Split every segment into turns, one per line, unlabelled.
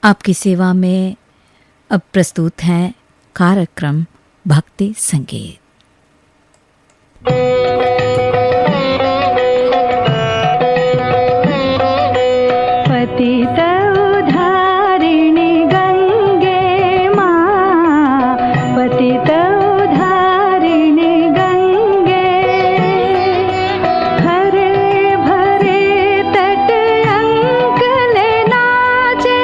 आपकी सेवा में अब प्रस्तुत है कार्यक्रम भक्ति संगीत।
पतित उद्धारिणी गंगे मां, पतित उद्धारिणी गंगे, हरे भरे तट अंकले नाचे,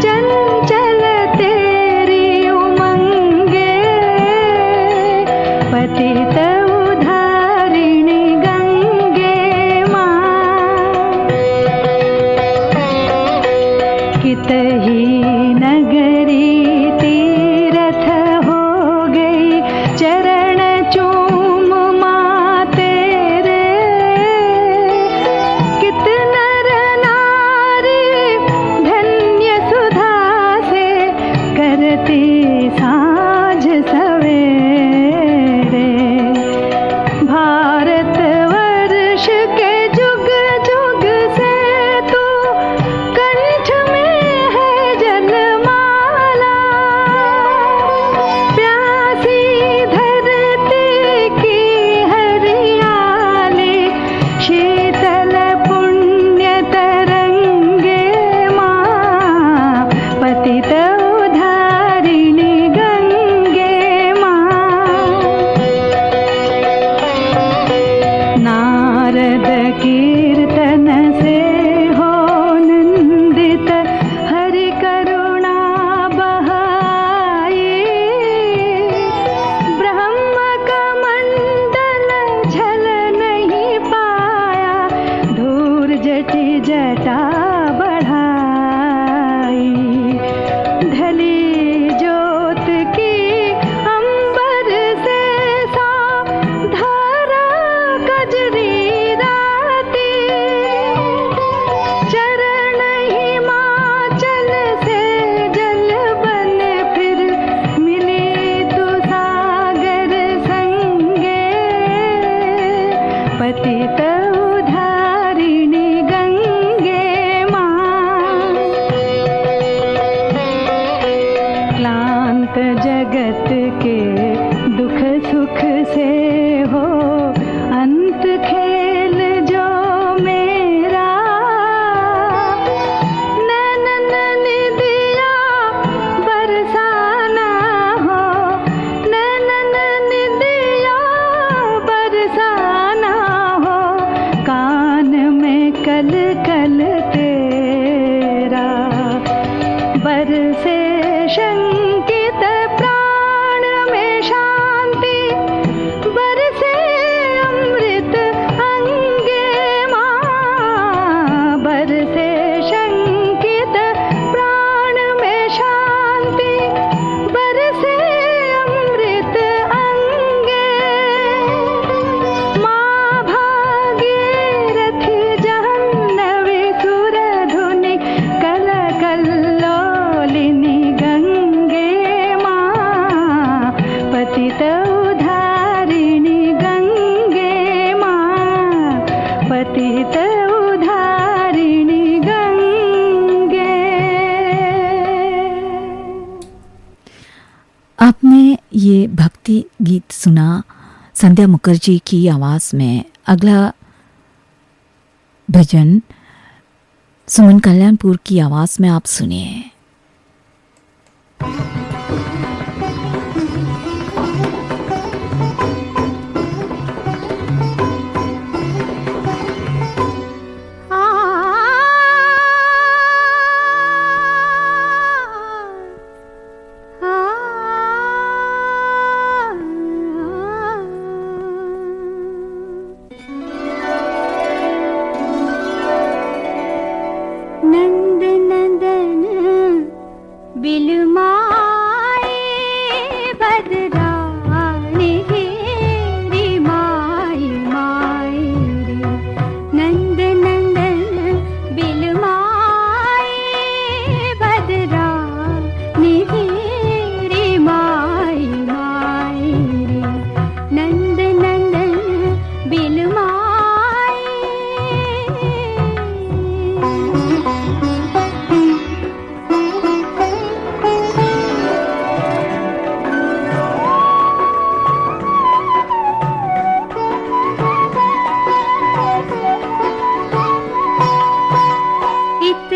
चंचल तेरी उमंगे। पतित उद्धारिणी गंगे मां, कितही नगरी तीरथ हो गई, चरण चूम मां तेरे। कित नर नारी धन्य सुधा से, करती साँझ सवेरे। भारत वर्ष के जुग जुग से तू कंठ में है जलमाला। प्यासी धरती की हरियाली, शीतल पुण्य तरंगे मां, पतित उद्धारिणी गंगे मां। नारद कीर्तन से हो नंदित, हरि करुणा बहाई। ब्रह्म कमंडल झल नहीं पाया, धूर जटी जटा बढ़ाई। ढली ज्योत की अंबर से सा, धारा कजरी राती। चरण हिमाचल से जल बन, फिर मिली तू सागर संगे। पतित उद्धारिणी गंगे मां, क्लांत जगत के दुख सुख से हो अंत खेल जो मेरा। नैनन निदिया बरसाना हो, नैनन निदिया बरसाना हो, कान में कल कल तेरा। बरसे शंकित प्राण में शांति, बरसे अमृत अंगे मां। बरसे शंकित प्राण में शांति, बरसे अमृत अंगे मां। भागीरथी जाह्नवी सुरधुनि, कल कल्लोलिनी गंगे मां, पतित उद्धारिणी गंगे मां, पतित उद्धारिणी गंगे।
आपने ये भक्ति गीत सुना संध्या मुखर्जी की आवाज में। अगला भजन सुमन कल्याणपुर की आवाज में आप सुनिए।
नंद नंदन बिलमा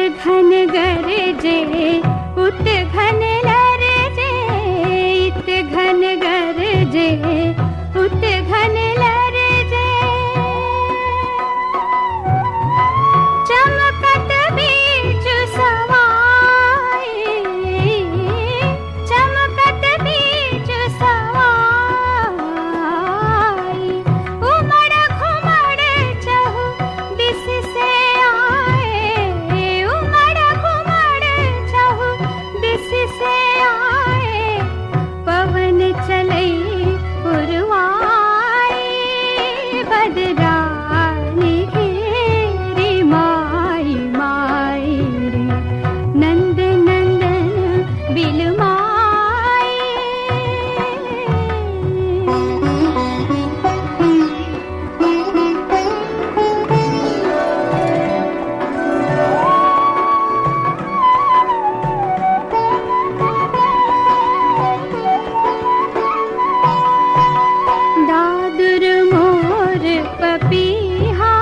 घन गरजे उत घन लरजे, इत घन गरजे उत घन लरजे। चमकत बीच सवाई, चमकत बीच सवाई, उमड़ घुमड़ चहु दिस से आए, उमड़ घुमड़ चहु दिस से आए। पवन चलई पुरवाई, बदरानी घेरी माई माई रे, नंद नंदन बिलमाई। दादुर मोर पपीहा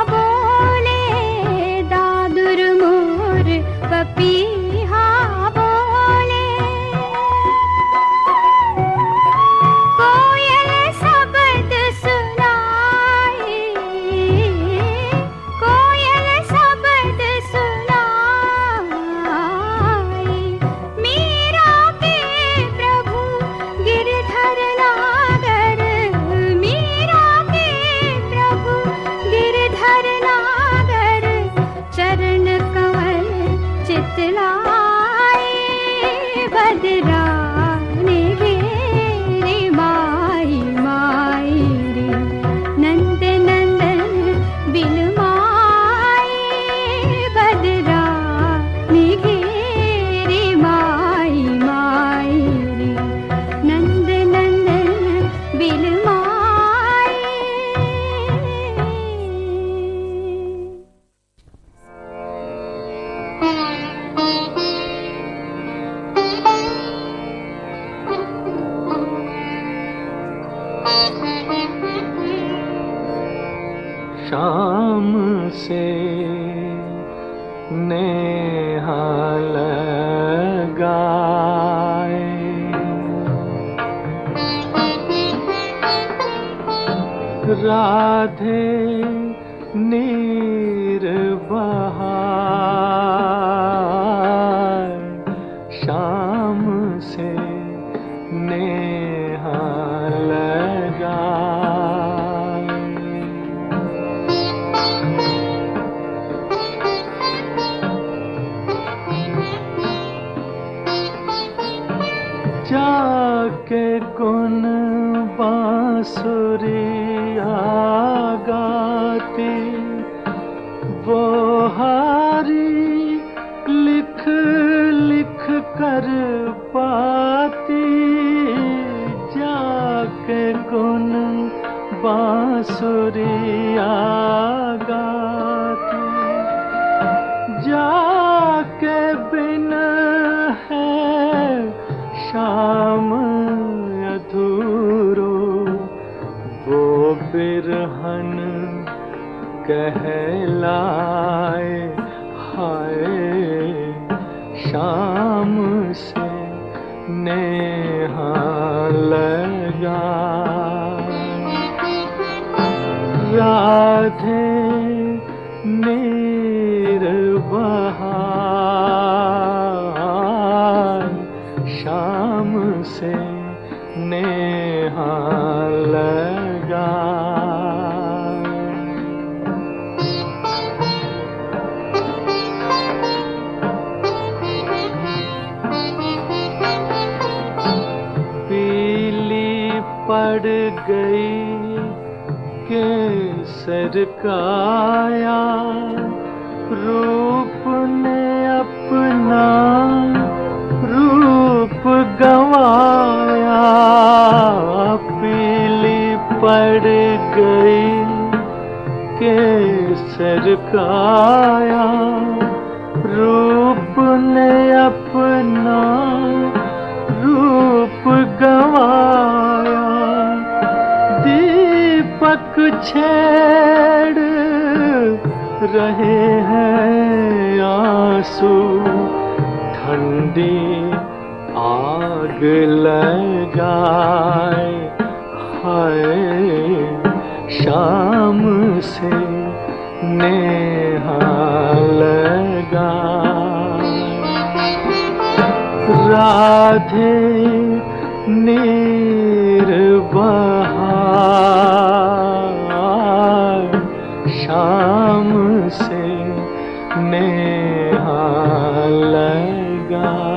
बोले, दादुर मोर पपीहा बोले। कोयल शब्द सुनाई, कोयल शब्द सुनाई। मीरा के प्रभु गिरधर नागर, मीरा के प्रभु गिरधर नागर। चरण कमल चितलाई, बदरानी घेरी माई माई रे, नंद नंदन बिलमाई। बदरानी घेरी माई माई रे, नंद नंदन बिलमाई।
शाम से नेहा लगाए, राधे नीर बहाए। शाम से नेहा लगाए, जाके गुन बांसुरिया गाती, वो हारी लिख लिख कर पाती। जाके गुन बांसुरिया गाती, जाके बिन है शाम अधूरो, वो बिरहन कहलाए। हाय शाम से नेहा लगाए, राधे नीर बहाए। शाम से नेहा लगाए। पीली पड़ गई केसर काया, रूप ने अपना रूप गवाया। पीली पड़ गई केसर काया, रूप ने अपना रूप गवाया। दीपक छेड़ रहे हैं आंसू ठंडी आग लगाए, हाय शाम से नेहा लगाए। राधे नीर बहाए, शाम से नेहा लगाए।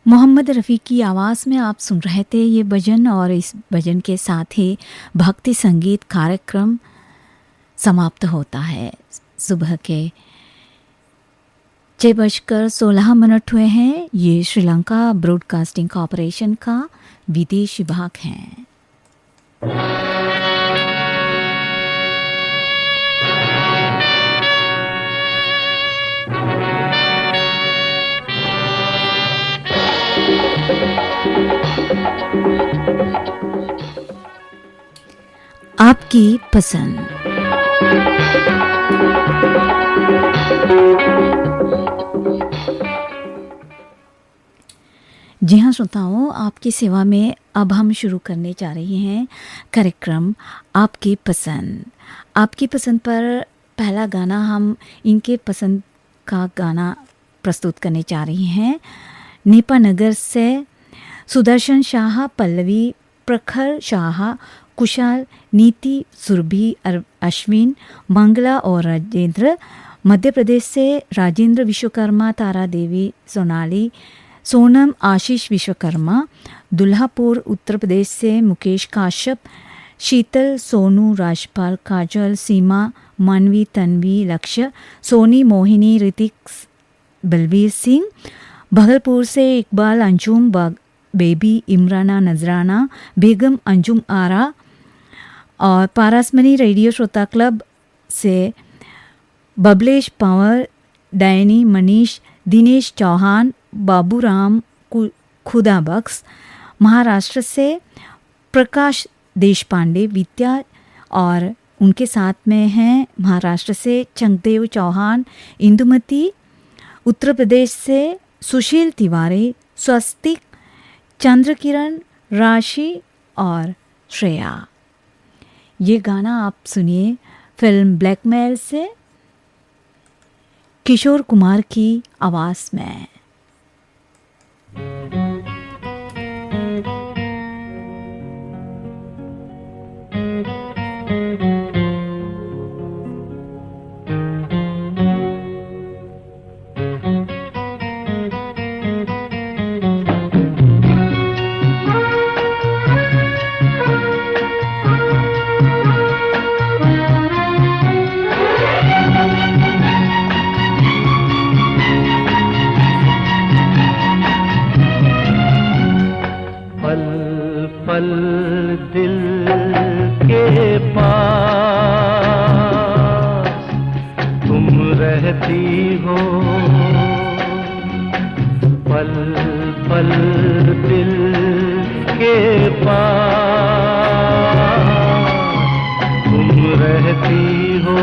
मोहम्मद रफ़ी की आवाज़ में आप सुन रहे थे ये भजन, और इस भजन के साथ ही भक्ति संगीत कार्यक्रम समाप्त होता है। सुबह के 6:16 हुए हैं। ये श्रीलंका ब्रॉडकास्टिंग कॉरपोरेशन का विदेश विभाग है। आपकी पसंद। जी हाँ श्रोताओं, आपकी सेवा में अब हम शुरू करने जा रहे हैं कार्यक्रम आपकी पसंद। आपकी पसंद पर पहला गाना हम इनके पसंद का गाना प्रस्तुत करने जा रहे हैं। नेपानगर से सुदर्शन शाह, पल्लवी, प्रखर शाह, कुशाल, नीति, सुरभि, अश्विन, मंगला और राजेंद्र। मध्य प्रदेश से राजेंद्र विश्वकर्मा, तारा देवी, सोनाली, सोनम, आशीष विश्वकर्मा। दुल्हापुर उत्तर प्रदेश से मुकेश काश्यप, शीतल, सोनू, राजपाल, काजल, सीमा, मानवी, तन्वी, लक्ष्य, सोनी, मोहिनी, ऋतिक, बलवीर सिंह। भागलपुर से इकबाल, अंजुम, बेबी, इमराना, नजराना, बेगम, अंजुम आरा। और पारसमनी रेडियो श्रोता क्लब से बबलेश पंवर, डैनी, मनीष, दिनेश चौहान, बाबूराम, खुदा बख्श। महाराष्ट्र से प्रकाश देशपांडे, विद्या, और उनके साथ में हैं महाराष्ट्र से चंगदेव चौहान, इंदुमती। उत्तर प्रदेश से सुशील तिवारी, स्वस्तिक, चंद्रकिरण, राशि और श्रेया। ये गाना आप सुनिए फिल्म ब्लैकमेल से किशोर कुमार की आवाज़ में।
दिल के पास तुम रहती हो, पल पल दिल के पास तुम रहती हो।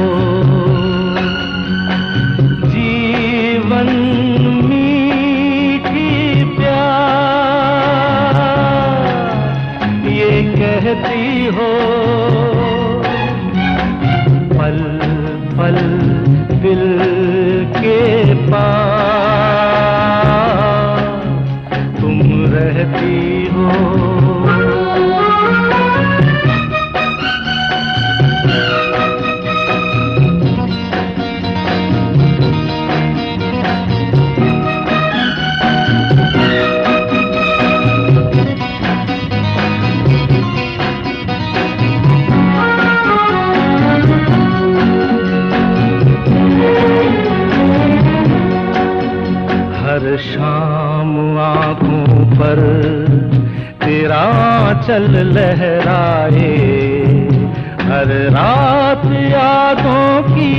जीवन मीठी प्यार ये कहती हो, पल पल दिल के पास तुम रहती हो। हर शाम आँखों पर तेरा आँचल लहराए, हर रात यादों की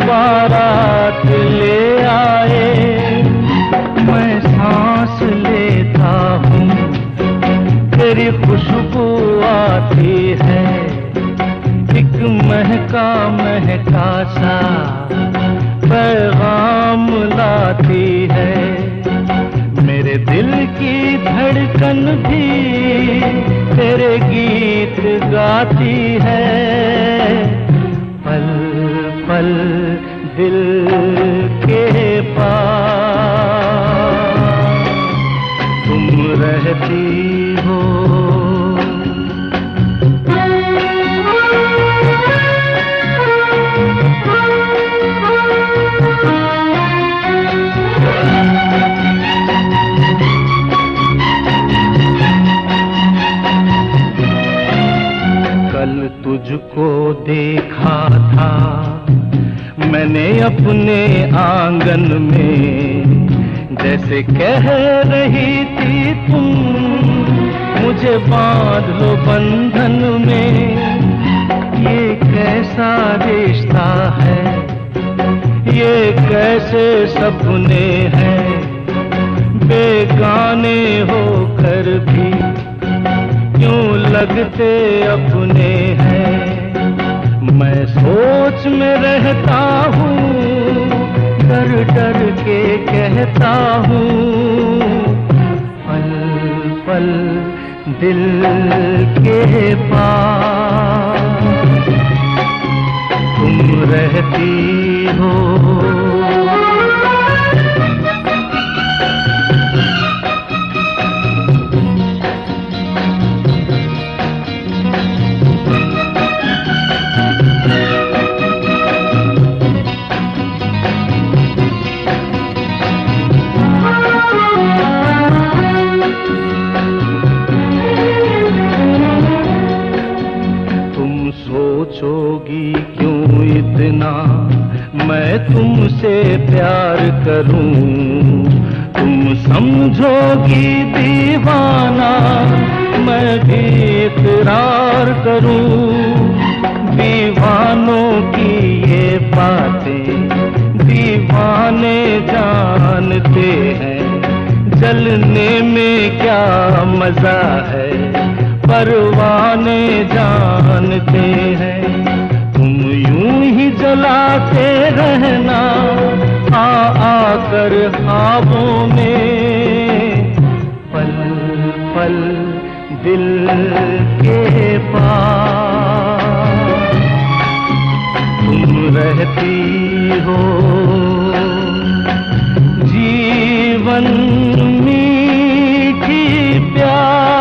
बारात ले आए। मैं सांस लेता हूँ तेरी खुशबू आती है, महका महका सा पैगाम लाती है। मेरे दिल की धड़कन भी तेरे गीत गाती है। पल पल दिल के पास तुम रहती हो। कल तुझको देखा था मैंने अपने आंगन में, जैसे कह रही थी तुम मुझे बांध लो बंधन में। ये कैसा रिश्ता है, ये कैसे सपने हैं, बेगाने होकर भी क्यों लगते अपने हैं। मैं सोच में रहता हूँ, डर डर के कहता हूँ, पल पल दिल के पास तुम रहती हो। सोचोगी क्यों इतना मैं तुमसे प्यार करूं, तुम समझोगी दीवाना मैं भी इकरार करूं। दीवानों की ये बातें दीवाने जानते हैं, जलने में क्या मजा है परवाने जानते हैं। तुम यूं ही जलाते रहना आकर ख्वाबों में, पल पल दिल के पास तुम रहती हो। जीवन मीठी प्यास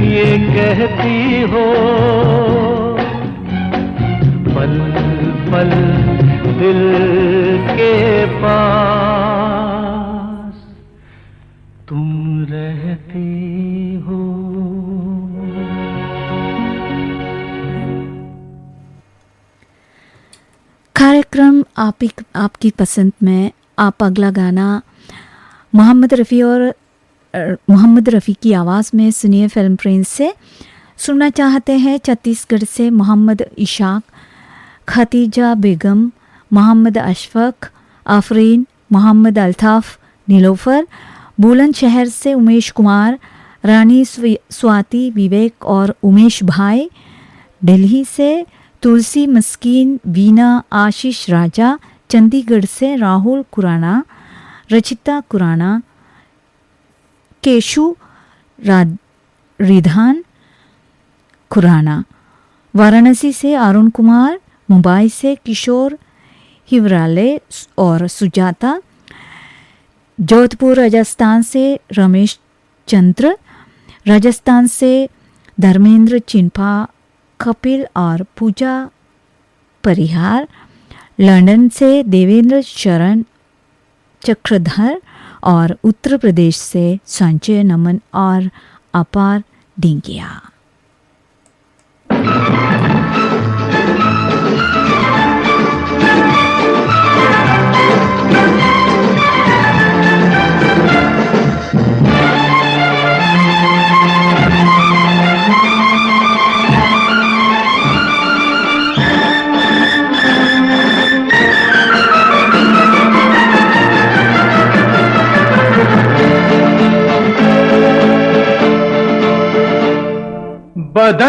ये कहती हो, पल पल दिल के पास तुम रहती हो।
कार्यक्रम आपकी पसंद में आप अगला गाना मोहम्मद रफ़ी की आवाज़ में सुनिए फिल्म प्रिंस से। सुनना चाहते हैं छत्तीसगढ़ से मोहम्मद इशाक, खतीजा बेगम, मोहम्मद अशफक, आफरीन, मोहम्मद अल्ताफ़, नीलोफर। बुलंदशहर से उमेश कुमार, रानी स्वाति, विवेक और उमेश भाई। दिल्ली से तुलसी मस्कीन, वीना, आशीष राजा। चंडीगढ़ से राहुल कुराना, रचिता कुराना, केशु रिधान खुराना। वाराणसी से अरुण कुमार, मुंबई से किशोर हिवराले और सुजाता। जोधपुर राजस्थान से रमेश चंद्र, राजस्थान से धर्मेंद्र चिंपा, कपिल और पूजा परिहार। लंदन से देवेंद्र शरण चक्रधर और उत्तर प्रदेश से संजय नमन और अपार डिंगिया।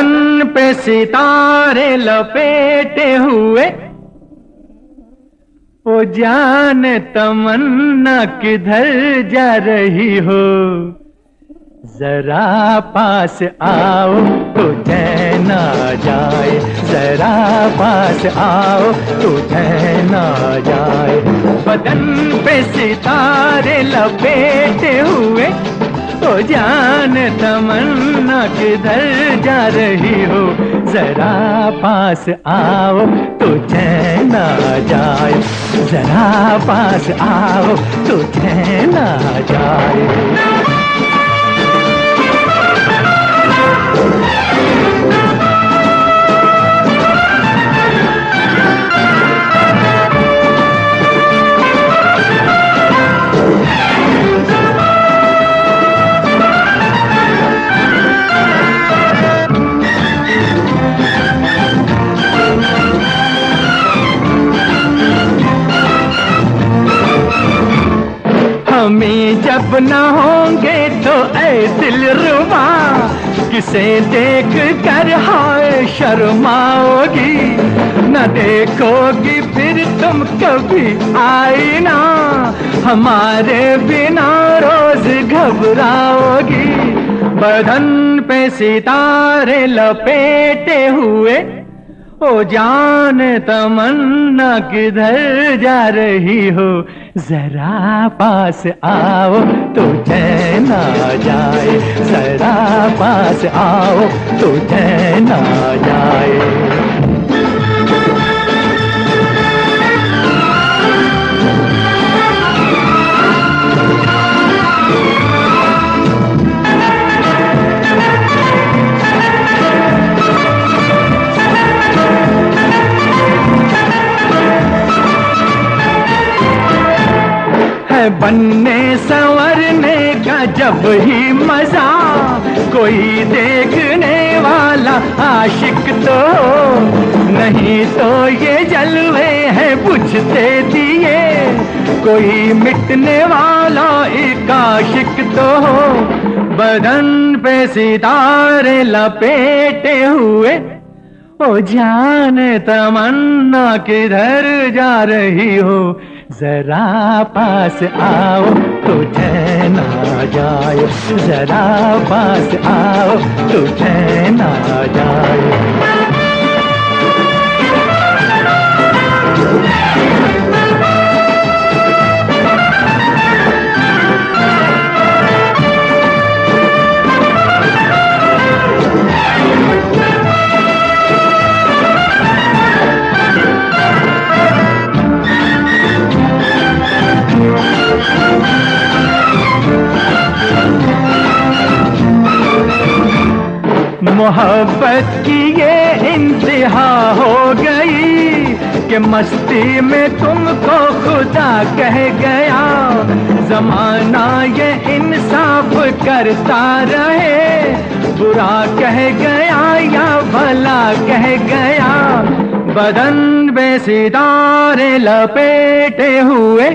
बदन पे सितारे लपेटे हुए, ओ जान तमन्ना किधर जा रही हो, जरा पास आओ तो चैन आ जाए, जरा पास आओ तो चैन आ जाए। बदन पे सितारे लपेटे हुए, ओ जान तमन्ना किधर जा रही हो, जरा पास आओ तो चैन आ जाए, जरा पास आओ तो चैन आ जाए। हमें जब न होंगे तो ऐ दिलरुबा, किसे देख कर हाय शर्माओगी, न देखोगी फिर तुम कभी आईना, हमारे बिना रोज घबराओगी। बदन पे सितारे लपेटे हुए, ओ जान तमन्ना किधर जा रही हो, जरा पास आओ तो चैन आ जाए, जरा पास आओ तो चैन आ जाए। बनने संवरने का जब ही मजा, कोई देखने वाला आशिक तो, नहीं तो ये जलवे हैं बुझते दिए, कोई मिटने वाला एक आशिक तो। बदन पे सितारे लपेटे हुए, ओ जान तमन्ना किधर जा रही हो, जरा पास आओ तो चैन आ जाए, जरा पास आओ तो चैन आ जाए। मोहब्बत की ये इंतहा हो गई कि मस्ती में तुमको खुदा कह गया, जमाना ये इंसाफ करता रहे, बुरा कह गया या भला कह गया। बदन पे सितारे लपेटे हुए,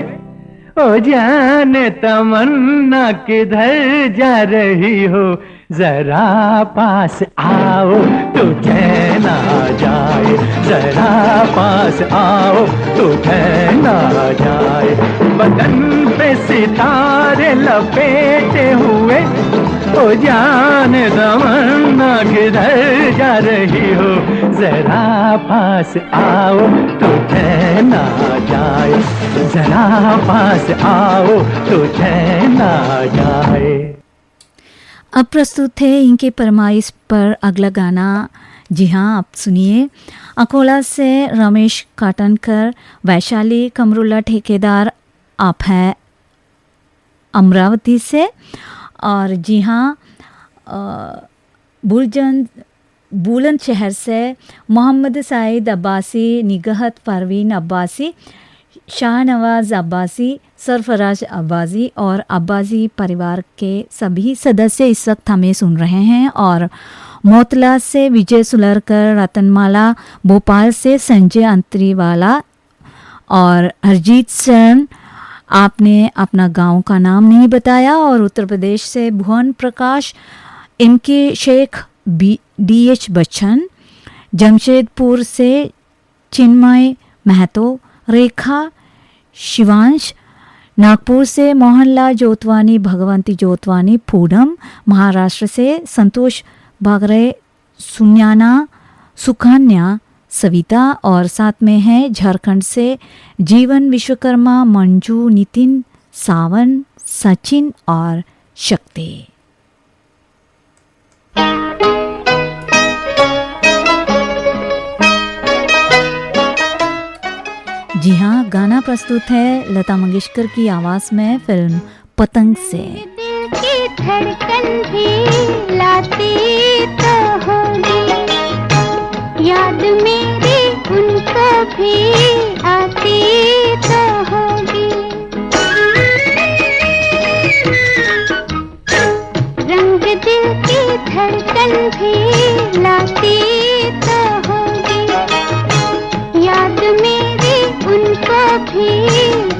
ओ जान तमन्ना किधर जा रही हो, जरा पास आओ तो चैन आ जाए, जरा पास आओ तो चैन आ जाए। बदन पे सितारे लपेटे हुए, ओ जान तमन्ना किधर जा रही हो, जरा पास आओ तो चैन आ जाए, जरा पास आओ तो चैन आ जाए।
अब प्रस्तुत थे इनके फरमाइश पर अगला गाना। जी हाँ, आप सुनिए। अकोला से रमेश काटनकर, वैशाली कमरुल्ला ठेकेदार, आप हैं अमरावती से। और जी हाँ, बुलंदशहर से मोहम्मद साइद अब्बासी, निगहत परवीन अब्बासी, शाहनवाज अब्बासी, सरफराज अब्बासी और अब्बासी परिवार के सभी सदस्य इस वक्त हमें सुन रहे हैं। और मोतला से विजय सुलरकर, रतनमाला, भोपाल से संजय अंतरीवाला और हरजीत सेन, आपने अपना गांव का नाम नहीं बताया। और उत्तर प्रदेश से भुवन प्रकाश, एम के शेख, DH बच्चन, जमशेदपुर से चिन्मय महतो, रेखा शिवांश, नागपुर से मोहनलाल जोतवानी, भगवंती जोतवानी, पूनम, महाराष्ट्र से संतोष बागरे, सुकन्या, सविता और साथ में है झारखंड से जीवन विश्वकर्मा, मंजू, नितिन, सावन, सचिन और शक्ति। जी हाँ, गाना प्रस्तुत है लता मंगेशकर की आवाज में फिल्म पतंग से।
दिल की धड़कन भी लाती तो होगी, याद मेरी उनको भी आती तो होगी। रंग दिल की धड़कन भी लाती तो होगी, याद मेरी उनको भी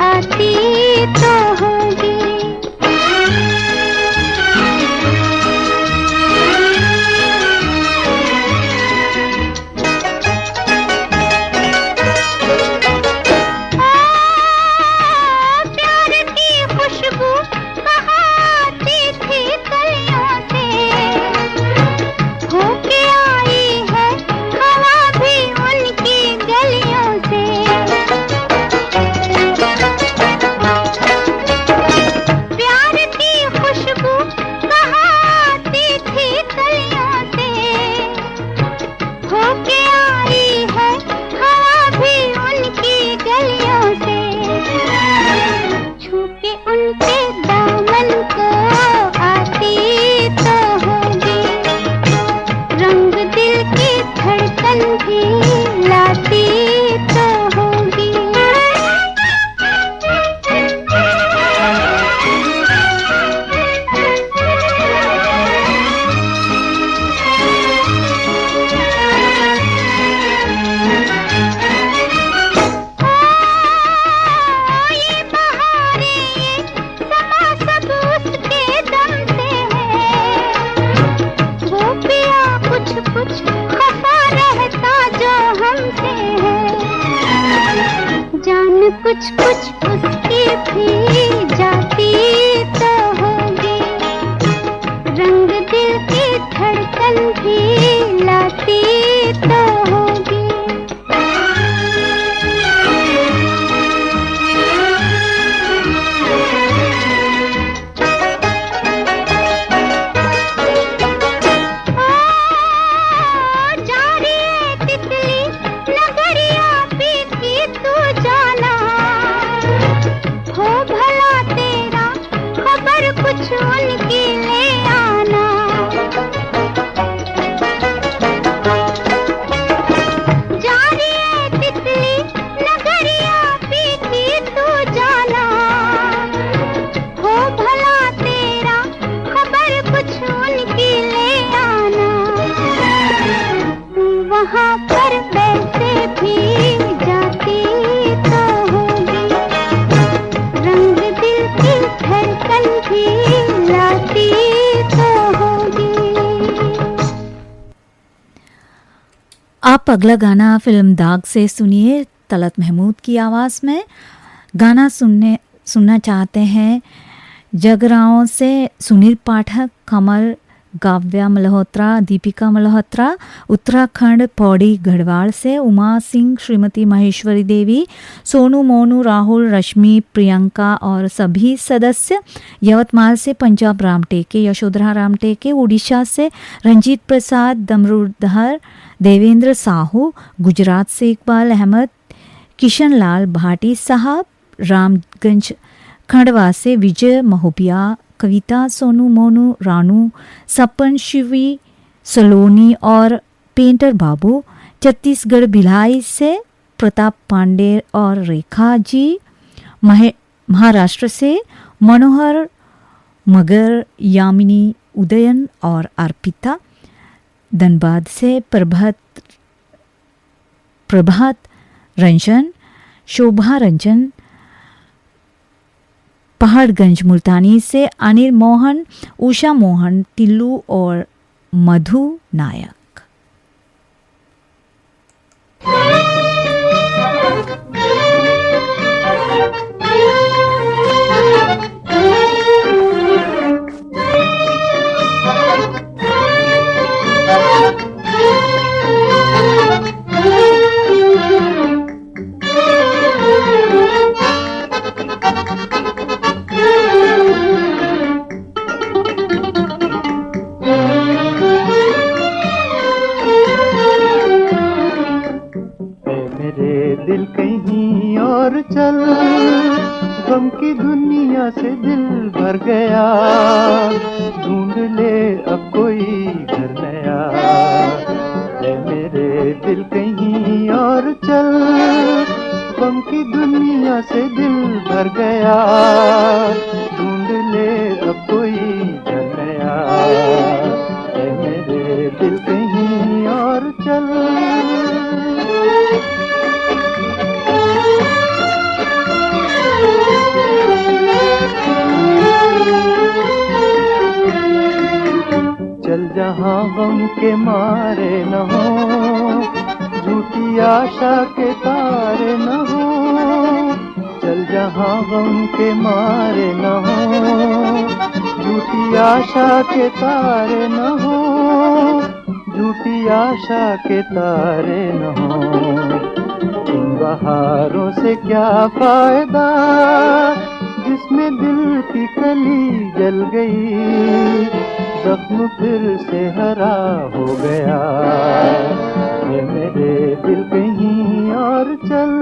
आती तो होगी। प्यार की खुशबू कहाँ आती थी कलियों से, होके आई है हवा भी उनकी गलियों से। प्यार की खुशबू कहाँ आती थी कलियों से, होके आई है हवा भी उनकी गलियों से। छू के उनके दामन को आती तो होगी, रंग दिल की धड़कन भी लाती तो होगी। ये बहारें, ये समा सब उसके दम से है, वो पिया कुछ कुछ खफा रहता जो हमसे है। जान कुछ कुछ उसकी भी जाती तो होगी, रंग दिल की धड़कन भी लाती तो होगी। जा रही है तितली नगरिया पीती तू जाना, हो भला तेरा खबर कुछ उनकी ले आना। जा रही है तितली नगरिया पीती तू जाना, हो भला तेरा खबर कुछ उनकी ले आना। वहाँ पर वैसे भी जाती तो होगी, रंग दिल की धड़कन भी लाती तो होगी।
आप अगला गाना फिल्म दाग से सुनिए तलत महमूद की आवाज़ में। गाना सुनना चाहते हैं जगराओं से सुनील पाठक, कमल, काव्या मल्होत्रा, दीपिका मल्होत्रा, उत्तराखंड पौड़ी गढ़वाल से उमा सिंह, श्रीमती महेश्वरी देवी, सोनू, मोनू, राहुल, रश्मि, प्रियंका और सभी सदस्य, यवतमाल से पंजाब रामटेके, यशोधरा रामटेके, उड़ीसा से रंजीत प्रसाद, दमरुधर, देवेंद्र साहू, गुजरात से इकबाल अहमद, किशन लाल भाटी साहब, रामगंज खंडवा से विजय महोबिया, कविता, सोनू, मोनू, रानू, सपन, शिवी, सलोनी और पेंटर बाबू, छत्तीसगढ़ भिलाई से प्रताप पांडे और रेखा जी, महाराष्ट्र से मनोहर मगर, यामिनी, उदयन और अर्पिता, धनबाद से प्रभात रंजन, शोभा रंजन, पहाड़गंज मुल्तानी से अनिल मोहन, उषा मोहन, टिल्लू और मधु नायक।
दिल कहीं और चल, गम की दुनिया से दिल भर गया, ढूंढ ले अब कोई घर नया। ऐ मेरे दिल कहीं और चल, गम की दुनिया से दिल भर गया, ढूंढ ले अब कोई घर नया। ऐ मेरे दिल कहीं और चल। चल जहाँ गम के मारे न हो, झूठी आशा के तारे न हो। चल जहाँ गम के मारे न हो, झूठी आशा के तारे न हो, झूठी आशा के तारे न हो। इन बहारों से क्या फायदा जिसमें दिल की कली जल गई, जख्म फिर से हरा हो गया। ये मेरे दिल कहीं और चल।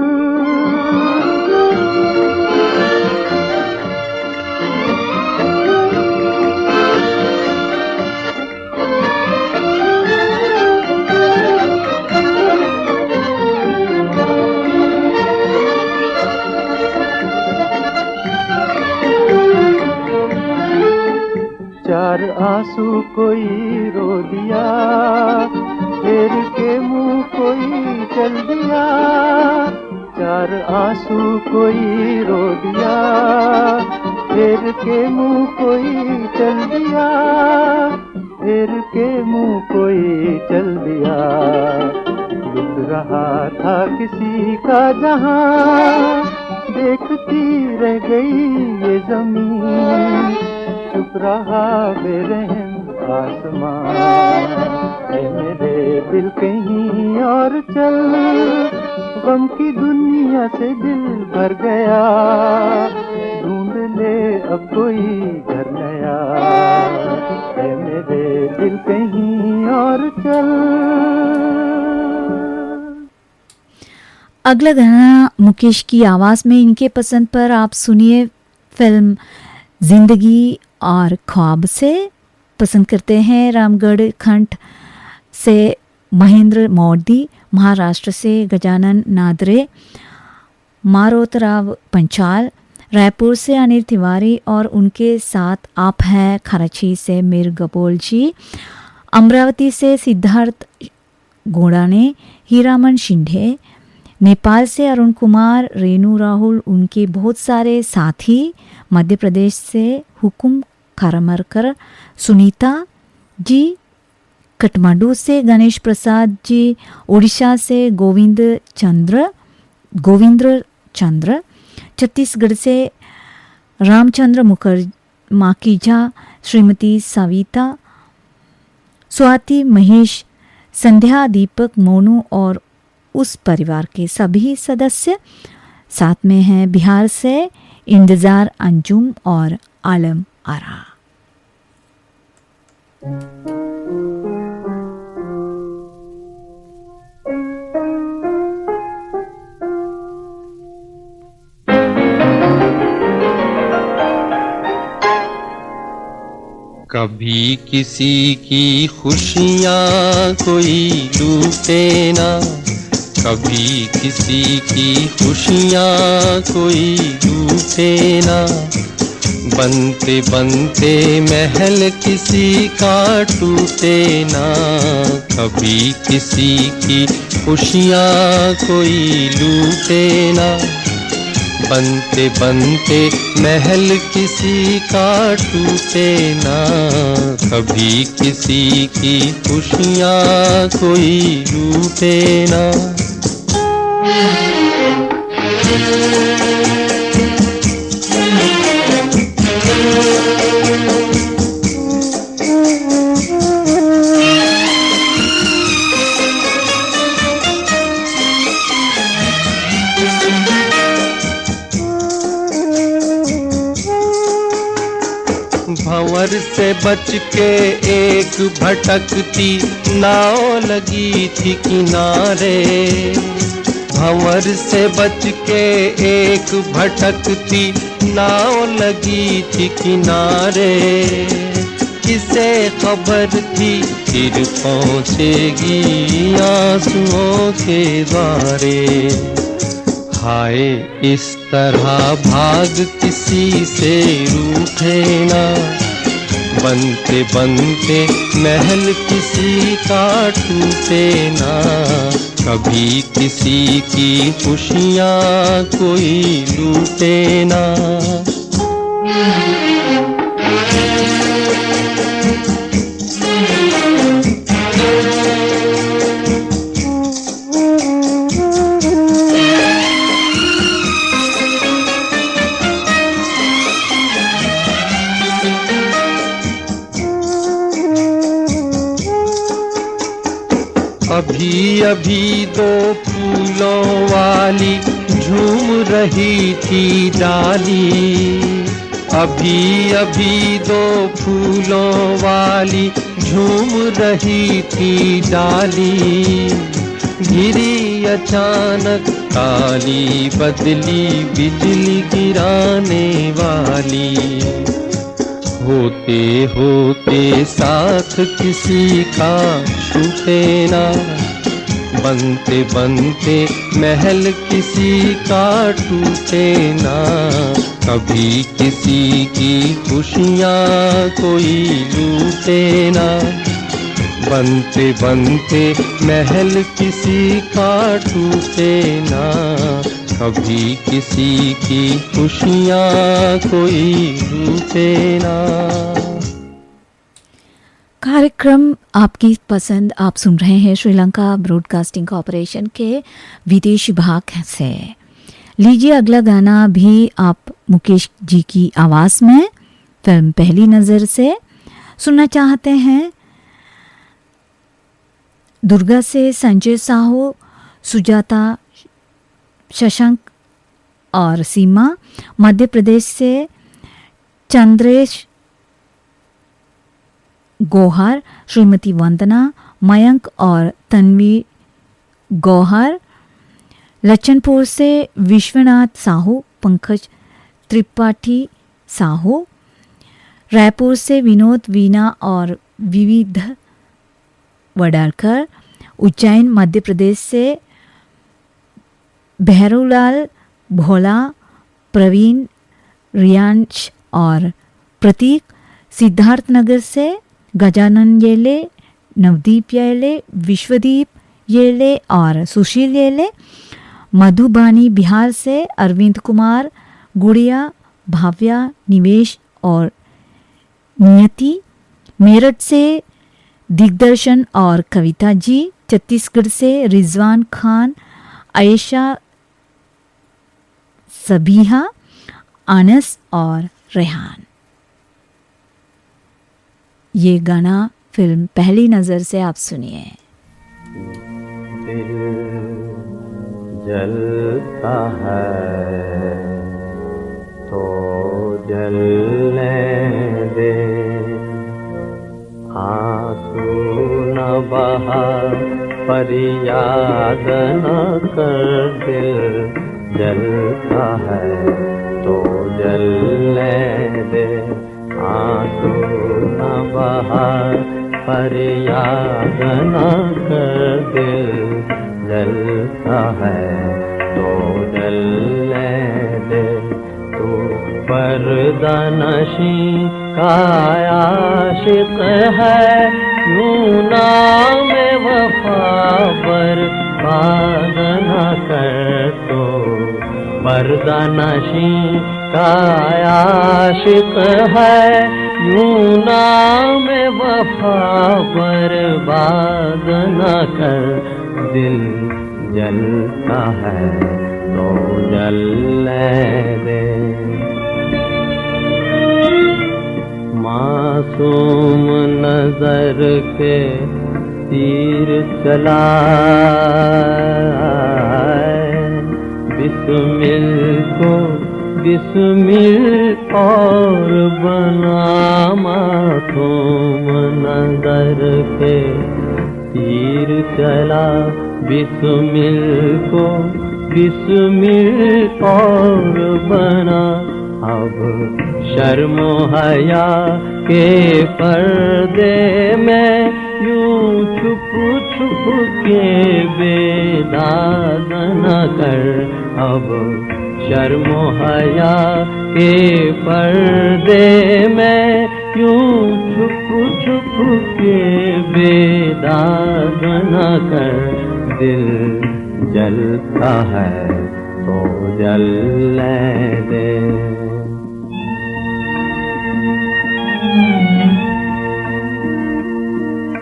चार आंसू कोई रो दिया, फेर के मुंह कोई चल दिया। चार आंसू कोई रो दिया, फेर के मुंह कोई चल दिया, फेर के मुंह कोई चल दिया। लुट रहा था किसी का जहां, देखती रह गई ये जमीन, चुप रहा बेरहम आसमान। ऐ मेरे दिल कहीं और चल, गम की दुनिया से दिल भर गया, ढूंढ ले अब कोई घर नया। ऐ मेरे दिल कहीं और चल।
अगला गाना मुकेश की आवाज़ में इनके पसंद पर आप सुनिए फिल्म जिंदगी और ख्वाब से। पसंद करते हैं रामगढ़ खंड से महेंद्र मोदी, महाराष्ट्र से गजानन नादरे, मारोतराव पंचाल, रायपुर से अनिल तिवारी और उनके साथ आप हैं कराची से मीर गपोल जी, अमरावती से सिद्धार्थ गोड़ाने, हीरामन शिंदे, नेपाल से अरुण कुमार, रेनू राहुल, उनके बहुत सारे साथी, मध्य प्रदेश से हुकुम खारमरकर, सुनीता जी, काठमांडू से गणेश प्रसाद जी, ओडिशा से गोविंद्र चंद्र, छत्तीसगढ़ से रामचंद्र मुखर्जी माकीजा, श्रीमती सविता, स्वाति, महेश, संध्या, दीपक, मोनू और उस परिवार के सभी सदस्य। साथ में हैं बिहार से इंतजार अंजुम और आलम आरा।
कभी किसी की खुशियाँ कोई लूटे ना, कभी किसी की खुशियाँ कोई लूटे ना, बनते बनते महल किसी का टूटे ना, कभी किसी की खुशियाँ कोई लूटे ना। बनते बनते महल किसी का टूटे ना, कभी किसी की खुशियाँ कोई लूटे ना। भंवर से बच के एक भटकती नाव लगी थी किनारे, भंवर से बच के एक भटकती नाव लगी थी किनारे। किसे खबर थी फिर पहुँचेगी आंसुओं के द्वारे। हाय इस तरह भाग किसी से रूठे ना, बनते बनते महल किसी का टूटे ना, कभी किसी की खुशियाँ कोई लूटे ना। अभी अभी दो फूलों वाली झूम रही थी डाली, अभी अभी दो फूलों वाली झूम रही थी डाली। गिरी अचानक काली बदली बिजली गिराने वाली, होते होते साथ किसी का छूटे ना, बनते बनते महल किसी का टूटे ना, कभी किसी की खुशियाँ कोई लूटे ना। बनते बनते महल किसी का टूटे ना, कभी किसी की खुशियाँ कोई लूटे ना।
कार्यक्रम आपकी पसंद आप सुन रहे हैं श्रीलंका ब्रॉडकास्टिंग कॉरपोरेशन के विदेश विभाग से। लीजिए अगला गाना भी आप मुकेश जी की आवाज़ में फिल्म पहली नज़र से सुनना चाहते हैं। दुर्गा से संजय साहू, सुजाता, शशांक और सीमा। मध्य प्रदेश से चंद्रेश गौहर, श्रीमती वंदना, मयंक और तन्वी गौहर। लचनपुर से विश्वनाथ साहू, पंकज त्रिपाठी साहू। रायपुर से विनोद, वीना और विविध वडारकर। उज्जैन मध्य प्रदेश से भैरवलाल, भोला, प्रवीण, रियांश और प्रतीक। सिद्धार्थनगर से गजानन येले, नवदीप येले, विश्वदीप येले और सुशील येले। मधुबानी बिहार से अरविंद कुमार, गुड़िया, भाव्या, निवेश और नियति। मेरठ से दिग्दर्शन और कविता जी। छत्तीसगढ़ से रिजवान खान, आयशा, सबीहा, आनस और रेहान। ये गाना फिल्म पहली नज़र से आप सुनिए।
दिल जलता है तो जलने दे, आंसू न बहा फरियाद न कर। दिल जलता है तो जलने दे, आंसू न बहा फरियाद न कर। दिल जलता है तो जलने दे। तू पर्दा नशी का आशिक है, यूं नाम वफा बर्बाद न कर। तो
पर्दा नशी का आशिक है, यूं नाम वफा बर्बाद न कर। दिल जलता है तो जलने दे। मासूम नजर के तीर चलाए, बिस्मिल को बिस्मिल और बना। मासूम नजर के तीर चला, बिस्मिल को बिस्मिल और बना। अब शर्मो हया के पर्दे में यूं छुप छुप के बेदाग न कर। अब शर्मो हया के पर्दे में यूं छुप छुप के बेदाग न कर। दिल जलता है तो जलने दे।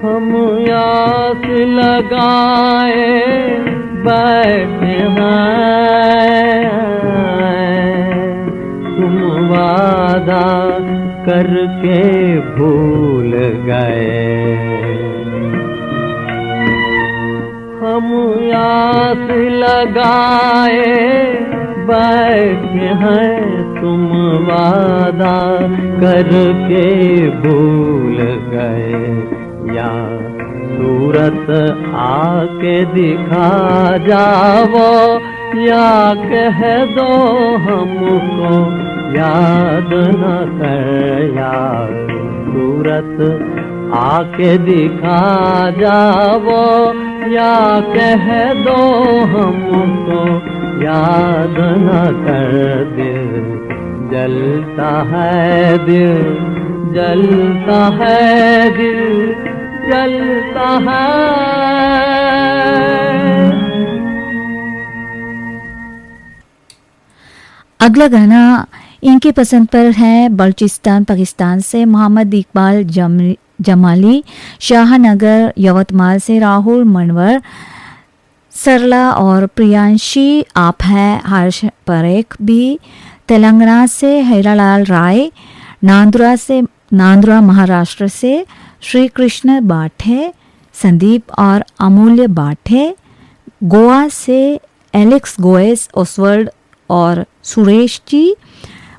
हम आस लगाए बैठे हैं, तुम वादा करके भूल गए। हम आस लगाए बैठे हैं, तुम वादा करके भूल गए। या सूरत आके दिखा जाओ, या कह दो हमको याद न कर। या सूरत आके दिखा जाओ, या कह दो हमको याद न कर। दिल जलता है, दिल जलता है, दिल जलता है।
अगला गाना इनकी पसंद पर है बलूचिस्तान पाकिस्तान से मोहम्मद इकबाल जमाली, शाहनगर यवतमाल से राहुल मनवर, सरला और प्रियांशी आप है, हर्ष परेख भी तेलंगाना से, हैरालाल राय नांदुरा महाराष्ट्र से, श्री कृष्ण बाठे, संदीप और अमूल्य बाठे, गोवा से एलेक्स गोएस, ओसवर्ड और सुरेश जी,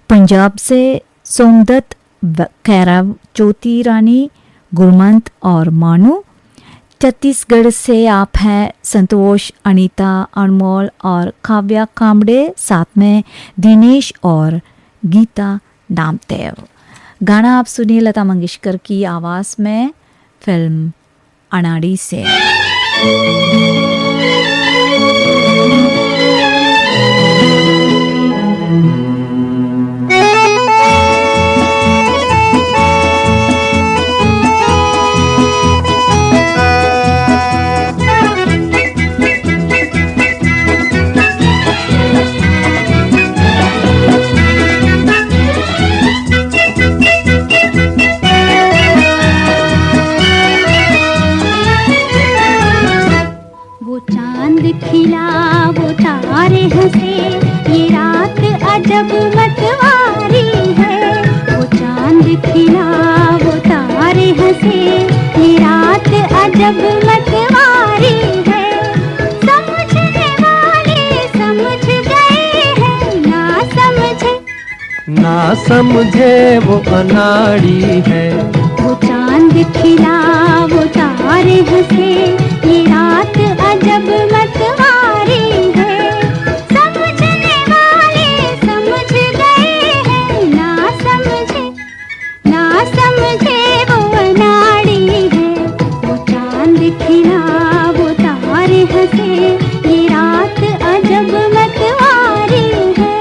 पंजाब से सोमदत्त कैरव, ज्योति रानी, गुरमंत और मानू, छत्तीसगढ़ से आप हैं संतोष, अनीता, अनमोल और काव्या कामड़े, साथ में दिनेश और गीता नामदेव। गाना आप सुनिए लता मंगेशकर की आवाज़ में, फिल्म अनाड़ी से।
खिला वो तारे हंसे, ये रात अजब मतवारी है। वो चांद खिला वो तारे हंसे, ये रात अजब मतवारी है। समझने वाले समझ गए हैं, ना समझे
वो अनाड़ी है।
वो चांद खिला वो तारे हंसे, ये रात अजब मतवारी है। समझने वाले समझ गए हैं, ना समझे वो अनाड़ी है। वो चांद खिला वो तारे हंसे, ये रात अजब मतवारी है।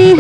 तारे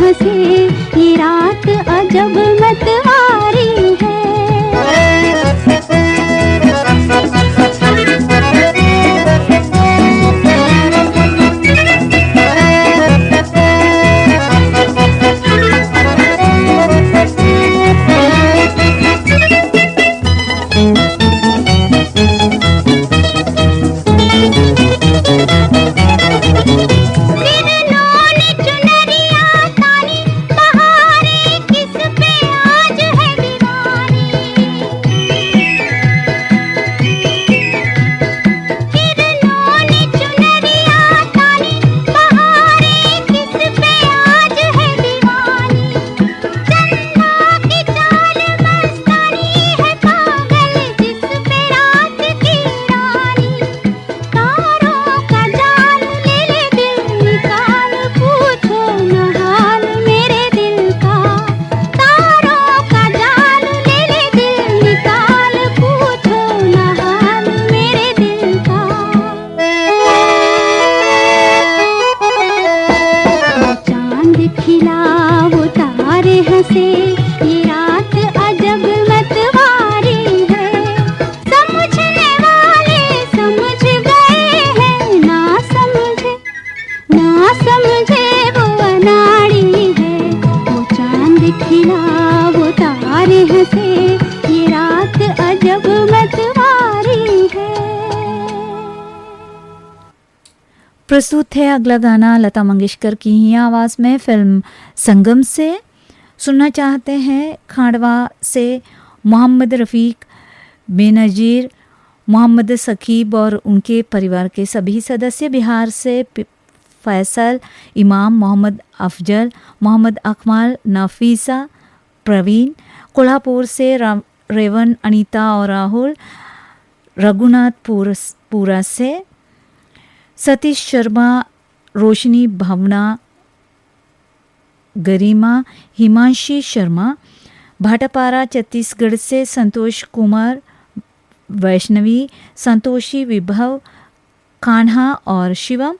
हंसे, ये रात अजब मतवारी है।
प्रस्तुत है अगला गाना लता मंगेशकर की ही आवाज़ में फिल्म संगम से। सुनना चाहते हैं खांडवा से मोहम्मद रफ़ीक, बेनज़ीर, मोहम्मद सकीब और उनके परिवार के सभी सदस्य। बिहार से फैसल, इमाम, मोहम्मद अफजल, मोहम्मद अकमल, नफीसा, प्रवीण। कोल्हापुर से रेवन, अनीता और राहुल। रघुनाथपुरा से सतीश शर्मा, रोशनी, भावना, गरिमा, हिमांशी शर्मा। भाटापारा छत्तीसगढ़ से संतोष कुमार, वैष्णवी, संतोषी, विभव, कान्हा और शिवम।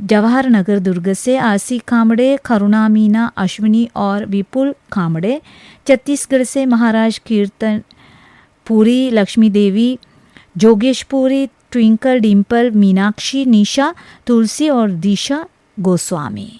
जवाहर नगर दुर्ग से आसी कामड़े, करुणा, मीना, अश्विनी और विपुल कामड़े। छत्तीसगढ़ से महाराज कीर्तन पुरी, लक्ष्मी देवी, जोगेशपुरी, ट्विंकल, डिम्पल, मीनाक्षी, निशा, तुलसी और दिशा गोस्वामी।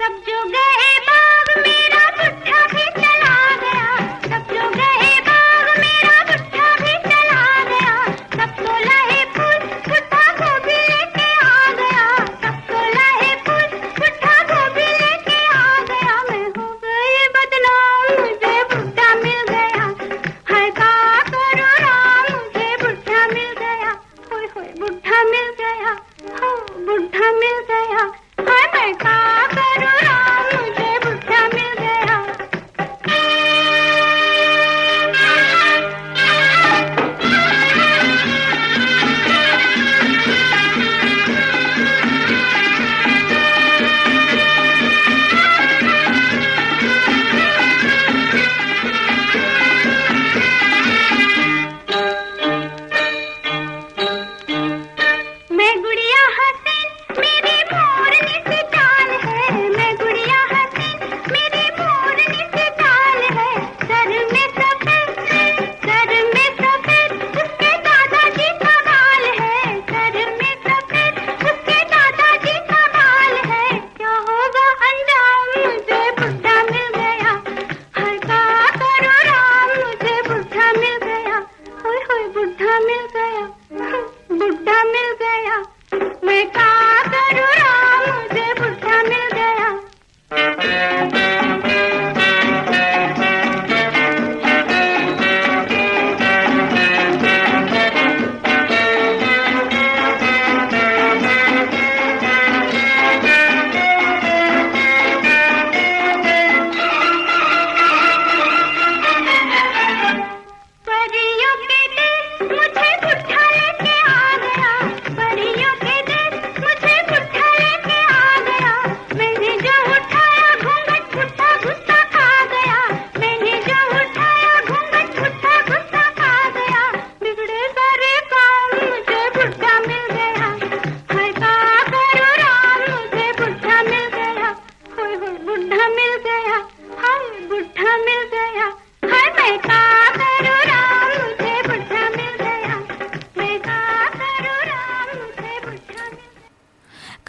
सब जो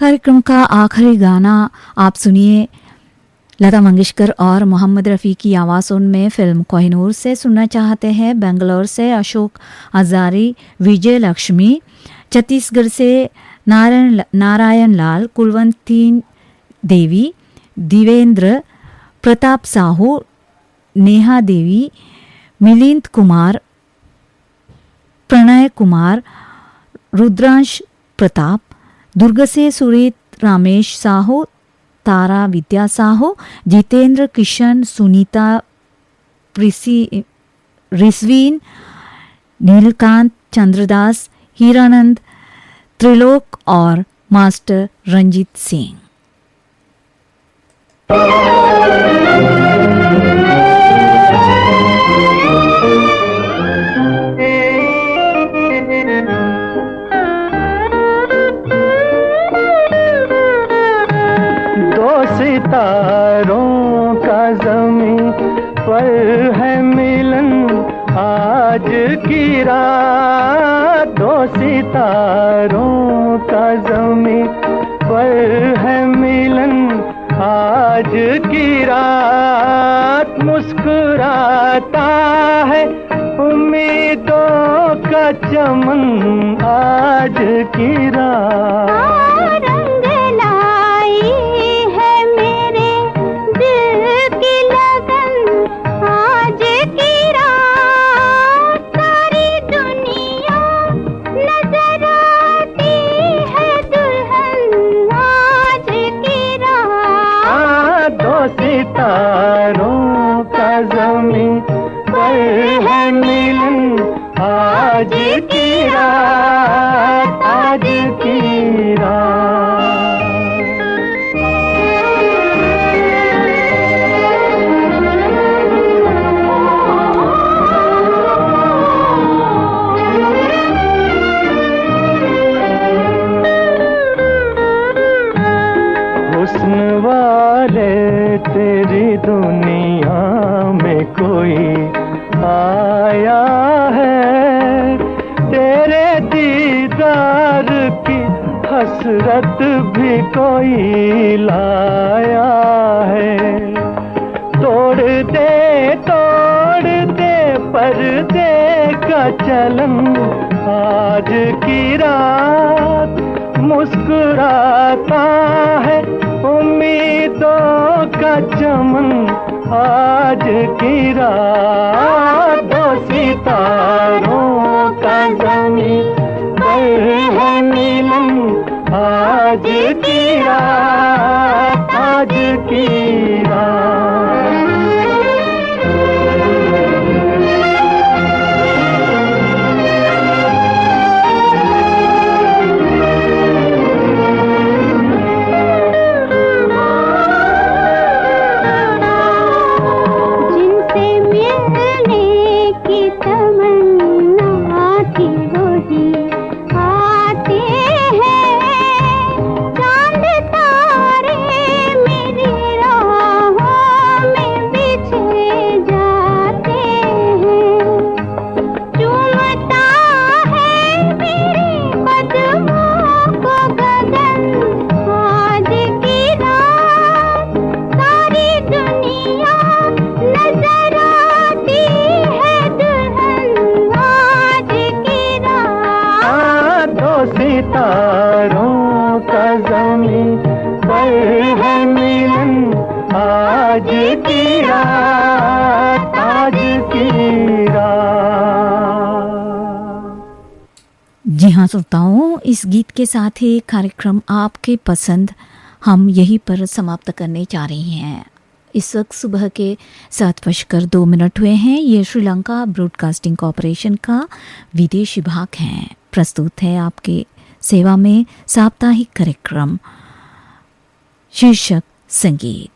कार्यक्रम का आखिरी गाना आप सुनिए लता मंगेशकर और मोहम्मद रफ़ी की आवाज़ों में फिल्म कोहिनूर से सुनना चाहते हैं बेंगलोर से अशोक हजारी, विजय लक्ष्मी, छत्तीसगढ़ से नारायण लाल, कुलवंती देवी, दिवेंद्र, प्रताप साहू, नेहा देवी, मिलिंद कुमार, प्रणय कुमार, रुद्रांश प्रताप, दुर्ग से सुरेत रामेश साहू, तारा विद्या साहू, जितेंद्र किशन, सुनीता, रिस्वीन, नीलकांत, चंद्रदास, हीरानंद, त्रिलोक और मास्टर रंजीत सिंह।
सितारों का ज़मीं पर है मिलन आज की रात, दो सितारों का ज़मीं पर है मिलन आज की रात, मुस्कुराता है उम्मीदों का चमन आज की रात। सितारों का ज़मीं पर है मिलन आज की रात, आज की रात। हुस्न वाले तेरी दुनिया में कोई आया है, तेरे दीदार की हसरत भी कोई लाया है। तोड़ दे पर्दे का चलन आज की रात, मुस्कुराता है उम्मीदों का चमन आज की रात, दो सितारों का ज़मीं पर है मिलन आज की रात, आज की रात। सितारों का ज़मीं पर है मिलन आज की रात, आज की रात।
जी हाँ श्रोताओं, इस गीत के साथ ही कार्यक्रम आपके पसंद हम यहीं पर समाप्त करने जा रहे हैं। इस वक्त सुबह के 7:02 हुए हैं। ये श्रीलंका ब्रॉडकास्टिंग कॉरपोरेशन का विदेशी विभाग है। प्रस्तुत है आपके सेवा में साप्ताहिक कार्यक्रम शीर्षक संगीत।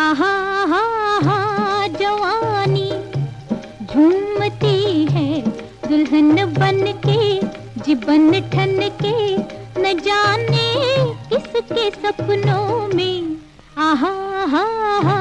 आहा झूमती है दुल्हन बन के, जीवन ठन के, न जाने किसके सपनों में। आहा हा हा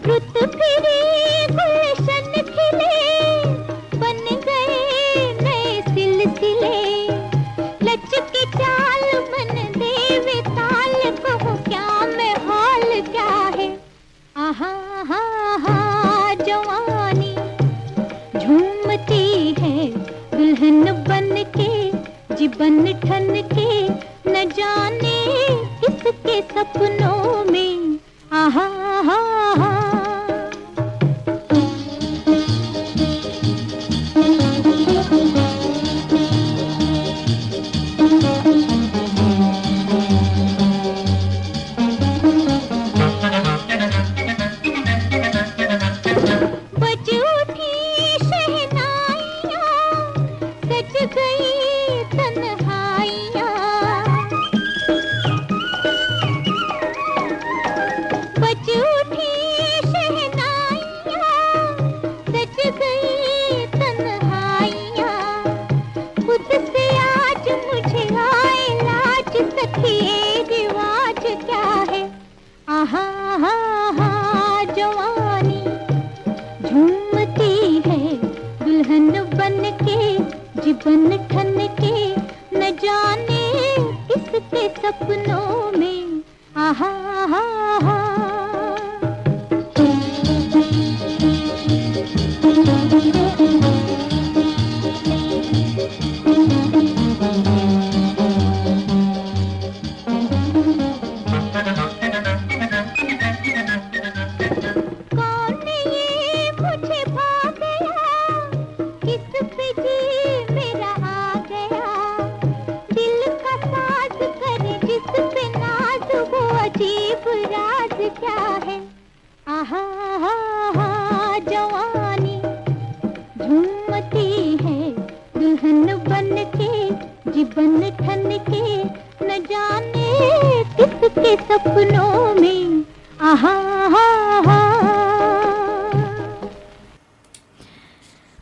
रुत फिरे गुलशन खिले, बन गए नए सिलसिले, लचके चाल मन देवे ताल, कहो क्या मैं हाल क्या है। आहा हा हा जवानी झूमती है दुल्हन बन के, जीवन ठन के, न जाने किसके सपनों में। आहा हा हा बज उठी शहनाइयाँ, सज गई तन्हाइयाँ, बज उठी शहनाइयाँ, सज गई तन्हाइयाँ, खुद से आज मुझे आए लाज, सखी ये रिवाज क्या है। आहा हा हा जवानी झूमती है दुल्हन बन के, जीवन ठन के, न जाने किसके सपनों में। आहा हा हा कौन ये मुझे भा गया, किस पे जी मेरा आ गया, दिल का साज करे जिस पे नाज, वो अजीब राज क्या है। आहा हा हा जवानी झूमती है दुल्हन बन के, जीवन ठन के, न जाने किसके सपनों में। आहा हा हा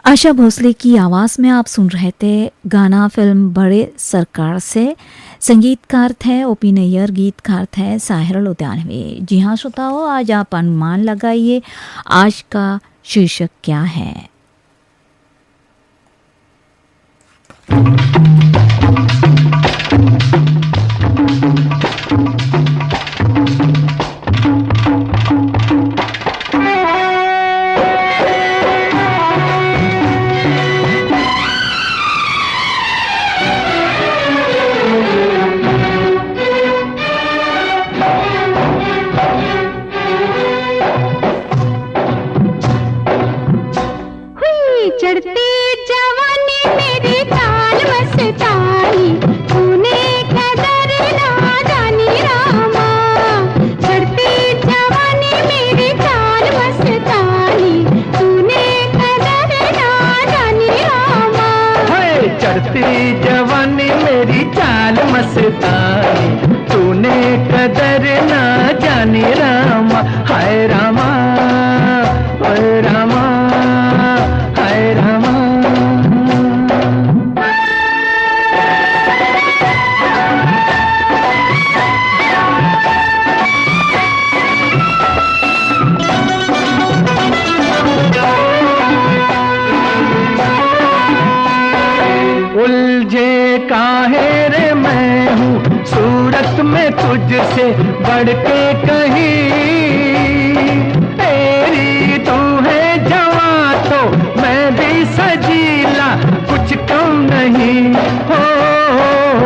आशा भोसले की आवाज़ में आप सुन रहे थे गाना फिल्म बड़े सरकार से। संगीतकार थे ओपी नैयर, गीतकार थे साहिर लुधियानवी। जी हाँ श्रोताओ, आज आप अनुमान लगाइए आज का शीर्षक क्या है।
हुई चढ़ती जवानी मेरी ताल मस्तानी, तूने कदर ना जानी रामा। चढ़ती जवानी मेरी ताल मस्तानी, तूने कदर ना जानी रामा।
हाय चढ़ती जवानी मेरी चाल मस्तानी, तूने कदर ना जानी रामा। हाय रामा, हाय रामा, हाय रामा। उलझे काहे रे मैं हूँ सूरत में तुझसे बढ़ के कहीं, तेरी तू है जवां तो मैं भी सजीला, कुछ कम नहीं हो।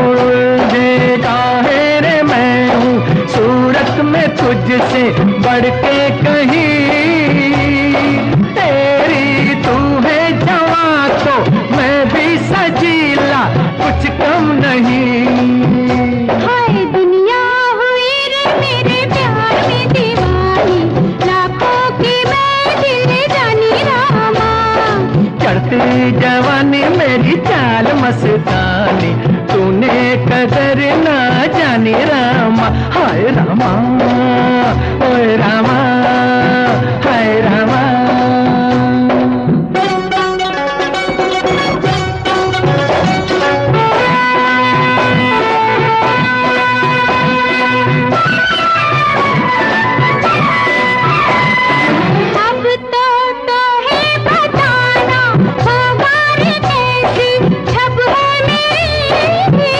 उलझे काहे रे मैं हूँ सूरत में तुझसे बढ़ के कहीं, तेरी तू है जवां तो मैं भी सजीला, कुछ कम नहीं।
हाय दुनिया हुई रे मेरे प्यार में दीवानी, लाखों की मैं दिल जानी
मेरी चाल मस्तानी, तूने कदर ना जानी रामा, हाय रामा, ओए रामा, हाय रामा।
अब तो है बताना होगा रे कैसी छब है मेरी।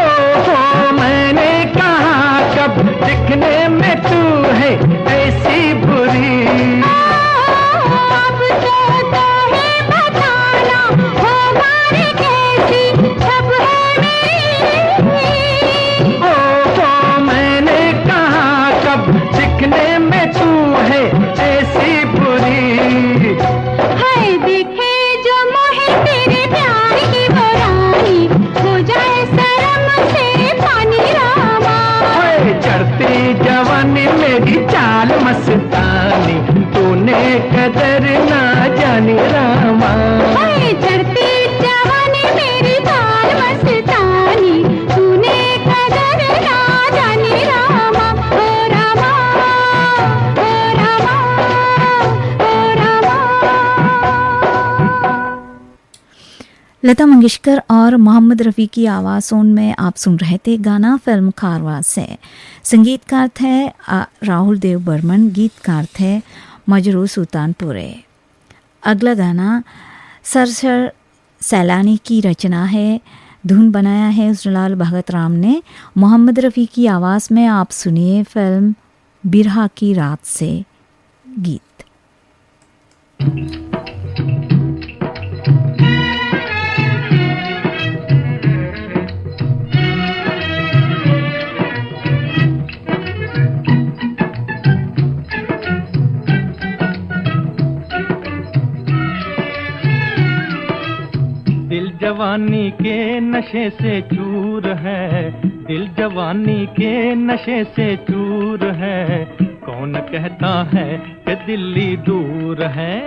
ओहो मैंने कहा कब दिखने में तू है ऐसी बुरी।
अब तो है बताना होगा रे कैसी छब है मेरी।
ओहो मैंने कहा कब दिखने में तू है ऐसी बुरी।
है देखे जो मोहे तेरे प्यार की बराई, हो जाए शर्म से पानी रामा।
ओए चढ़ती जवानी मेरी चाल मस्तानी, तूने कदर ना जानी रामा।
है चढ़ती जवानी मेरी चाल मस्तानी, तूने कदर ना जानी रामा। ओ रामा, ओ रामा, ओ रामा।
लता मंगेशकर और मोहम्मद रफ़ी की आवाज़ों में आप सुन रहे थे गाना फिल्म कारवां से। संगीतकार थे राहुल देव बर्मन, गीतकार थे मजरू सुल्तानपुरे। अगला गाना सरसर सैलानी की रचना है, धुन बनाया है उसलाल भगत राम ने। मोहम्मद रफ़ी की आवाज़ में आप सुनिए फिल्म बिरहा की रात से गीत।
दिल जवानी के नशे से चूर है, दिल जवानी के नशे से चूर है। कौन कहता है कि दिल्ली दूर है,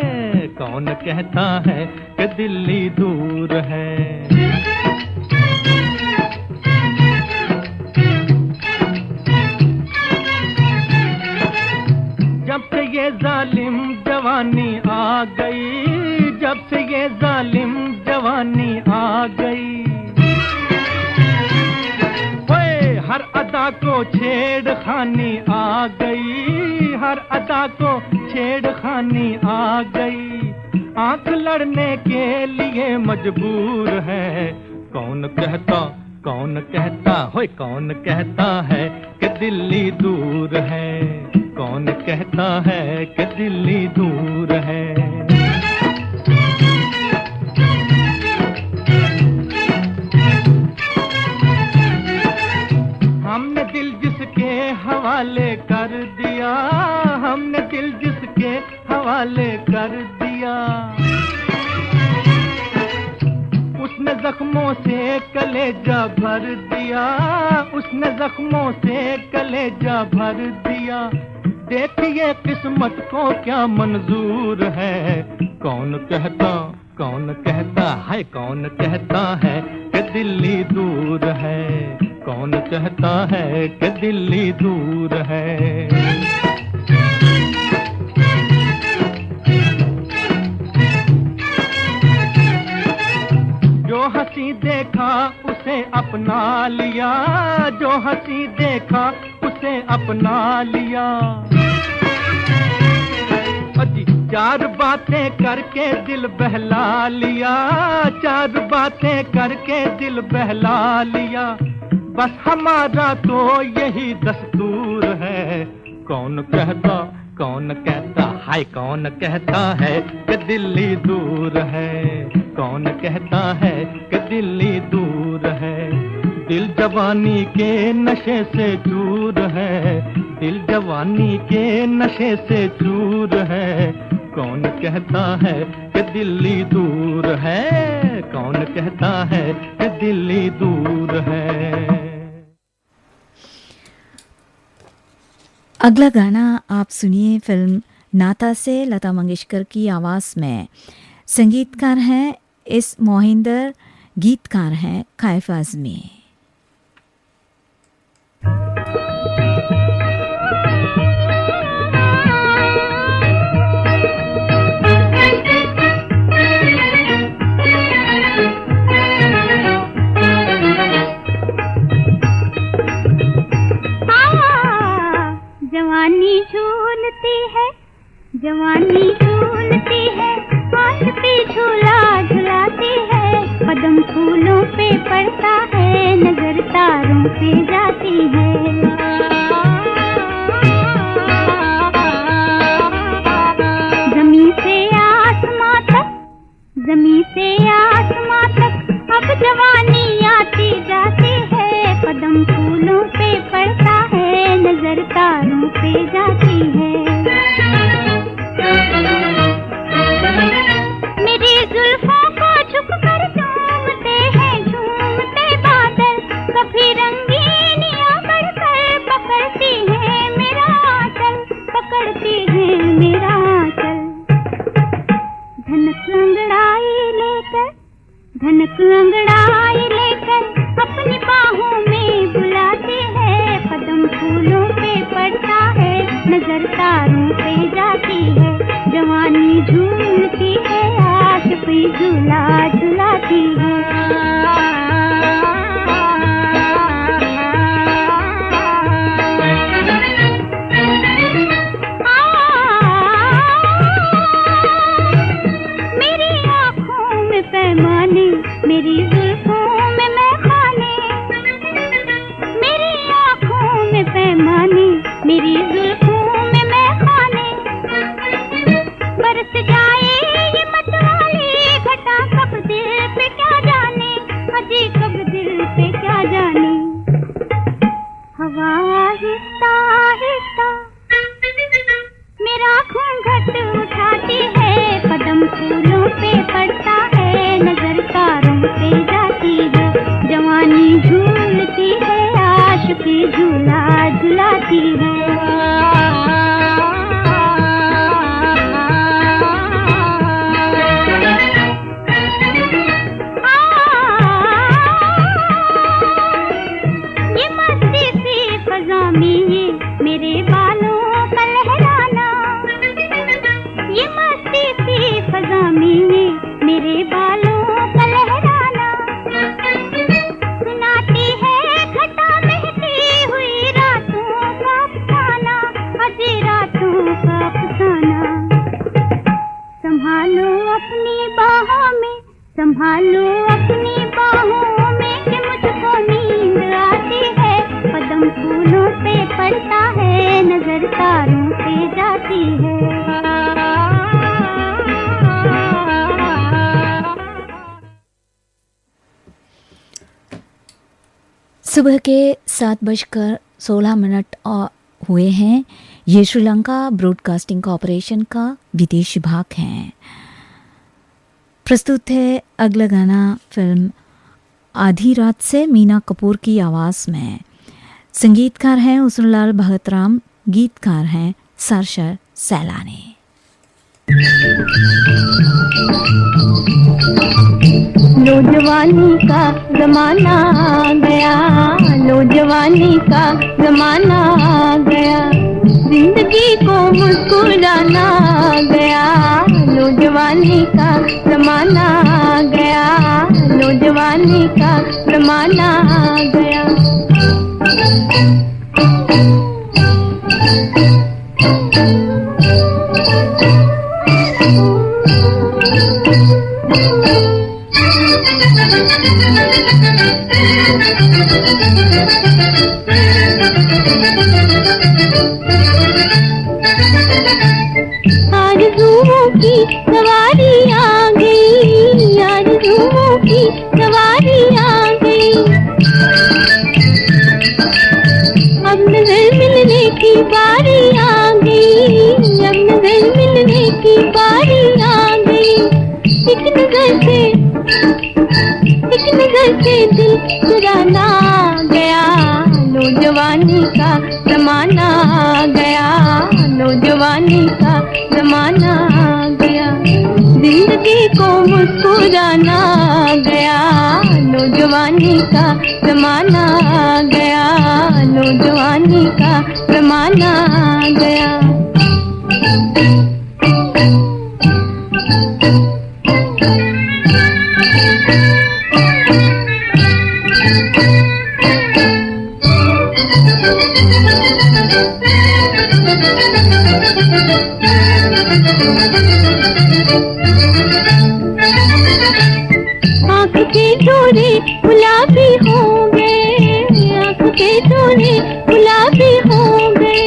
कौन कहता है कि दिल्ली दूर है। जब से ये जालिम जवानी आ गई, जब से ये जालिम जवानी आ गई, ओए हर अदा को छेड़खानी आ गई, हर अदा को छेड़खानी आ गई। आंख लड़ने के लिए मजबूर है। कौन कहता होए कौन कहता है कि दिल्ली दूर है, कौन कहता है कि दिल्ली दूर है। हमने दिल जिसके हवाले कर दिया, हमने दिल जिसके हवाले कर दिया, उसने जख्मों से कलेजा भर दिया, उसने जख्मों से कलेजा भर दिया। देखिए किस्मत को क्या मंजूर है। कौन कहता है, कौन कहता है कि दिल्ली दूर है, कौन कहता है कि दिल्ली दूर है। जो हंसी देखा उसे अपना लिया, जो हंसी देखा उसे अपना लिया। अजी चार बातें करके दिल बहला लिया, चार बातें करके दिल बहला लिया। बस हमारा तो यही दस्तूर है। कौन कहता हाय, कौन कहता है कि दिल्ली दूर है, कौन कहता है कि दिल्ली दूर है। दिल जवानी के नशे से चूर है, दिल जवानी के नशे से चूर है। कौन कहता है कि दिल्ली दूर है, कौन कहता है कि दिल्ली दूर है।
अगला गाना आप सुनिए फिल्म नाता से, लता मंगेशकर की आवाज़ में। संगीतकार हैं एस मोहिंदर गीतकार हैं कैफ आज़मी।
जवानी झूलती है, जवानी झूलती है, आँख पे झूला झुलाती है, कदम फूलों पे पड़ता है, नजर तारों पे जाती है। जमीन से आसमां तक, जमीन से आसमां तक, अब जवानी आती जाती है, कदम फूलों पे पड़ता है, नजर तारों पे जाती है। मेरी जुल्फों को झुक कर झूमते हैं झूमते बादल, कभी रंगीनियां बढ़कर पकड़ती है मेरा आंचल, पकड़ती है मेरा आंचल। धनक अंगड़ाई लेकर, धनक अंगड़ाई लेकर, अपनी बाहों में बुलाती है, कदम फूलों पे पड़ता है, नजर तारों पे जाती है। जवानी झूलती है, आशिक झूला झुलाती है। मेरी आँखों में पैमाने, मेरी जुल्फों में मैखाने, मेरी आँखों में पैमाने, मेरी जुल्फों में मैखाने, बरस जाए ये मतवाली घटा, कब दिल पे क्या जाने, अजी कब दिल पे क्या जाने। हवा आहिस्ता आहिस्ता मेरा घूंघट उठाती है, कदम फूलों पे पड़ता है, नजर तारों पे जाती है। जवानी झूलती है, आशिकी झूला झुलाती है। ये मस्ती सी फज़ा में ये मेरे बालों का लहराना, ये मस्ती सी फज़ा में ये मेरे बालों का लहराना, सुनाती है घटा बहती हुई रातों का अफसाना, अजी रातों का अफसाना। संभालो अपनी बाहों में, संभालो अपनी बाहों में, कि मुझको नींद आती है, कदम फूलों पे पड़ता है, नजर तारों पे जाती है।
सुबह के 7:16 हुए हैं। ये श्रीलंका ब्रॉडकास्टिंग कॉरपोरेशन का विदेश विभाग है। प्रस्तुत है अगला गाना फिल्म आधी रात से मीना कपूर की आवाज़ में। संगीतकार हैं हुस्नलाल भगतराम, गीतकार हैं सरशर सैलानी।
नौजवानी का जमाना आ गया, नौजवानी का जमाना आ गया, जिंदगी को मुस्कुराना आ गया, नौजवानी का जमाना आ गया, नौजवानी का जमाना आ गया। आरज़ुओं की सवारी आ गई, आरज़ुओं की सवारी आ गई, अब नजर मिलने की बारी आ गई, अब नजर मिलने की बारी आ गई। एक नजर से दिल चुराना गया, नौजवानी का जमाना आ गया, नौजवानी का जमाना आ गया, जिंदगी को मुस्कुराना गया, नौजवानी का जमाना गया, नौजवानी का जमाना गया। आँख के चोरे गुलाबी हो गए, आँख के चोरे गुलाबी हो गए,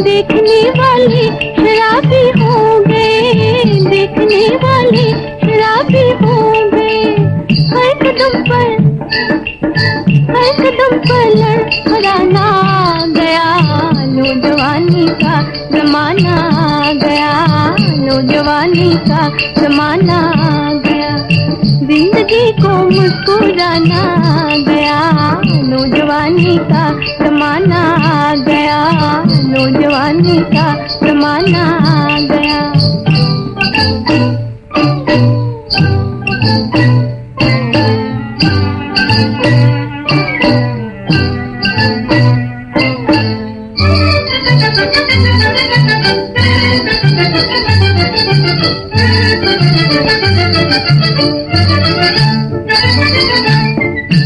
देखने वाले शराबी हो गए, देखने वाले शराबी हो गए। हर कदम पर लड़खड़ाना गया, नौजवानी का जमाना गया, नौजवानी का जमाना गया। जिंदगी को मुस्कुराना गया, नौजवानी का जमाना गया, नौजवानी का जमाना गया।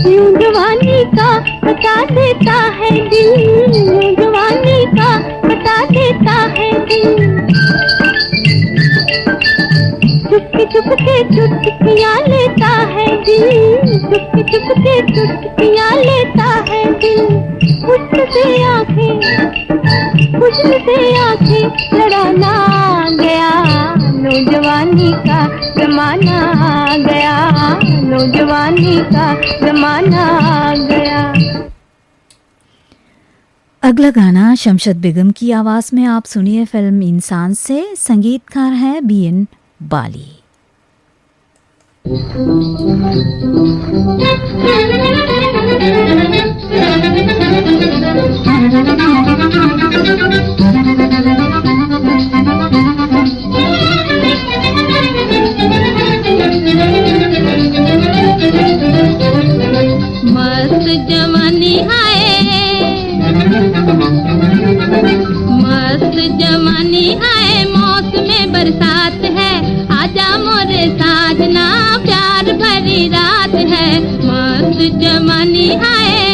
यूं जवानी का बता देता है दिल, यूं जवानी का बता देता है दिल। चुपके चुटकियाँ लेता है दिल, चुपके चुटकियाँ लेता है दिल। हुस्न से आंखें लड़ाना गया, नौजवानी का जमाना गया, नौजवानी का जमाना गया।
अगला गाना शमशद बेगम की आवाज़ में आप सुनिए फिल्म इंसान से। संगीतकार है बीएन बाली।
मस्त जवानी आए, मस्त जवानी आए, मौसम बरसात है, आजा मोरे साजना, प्यार भरी रात है। मस्त जवानी आए,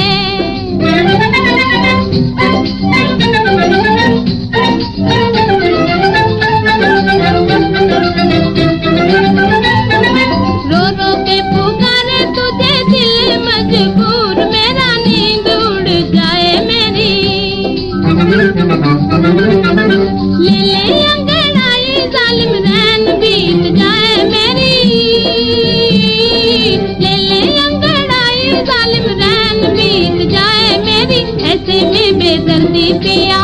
रो रो के पुकारे तुझे दिल मजबूर, मेरा नींद उड़ जाए मेरी। ले ले अंगड़ाई जालिम रैन बीत जाए मेरी, ले ले अंगड़ाई जालिम रैन बीत जाए मेरी। ऐसे में बेदर्दी पिया,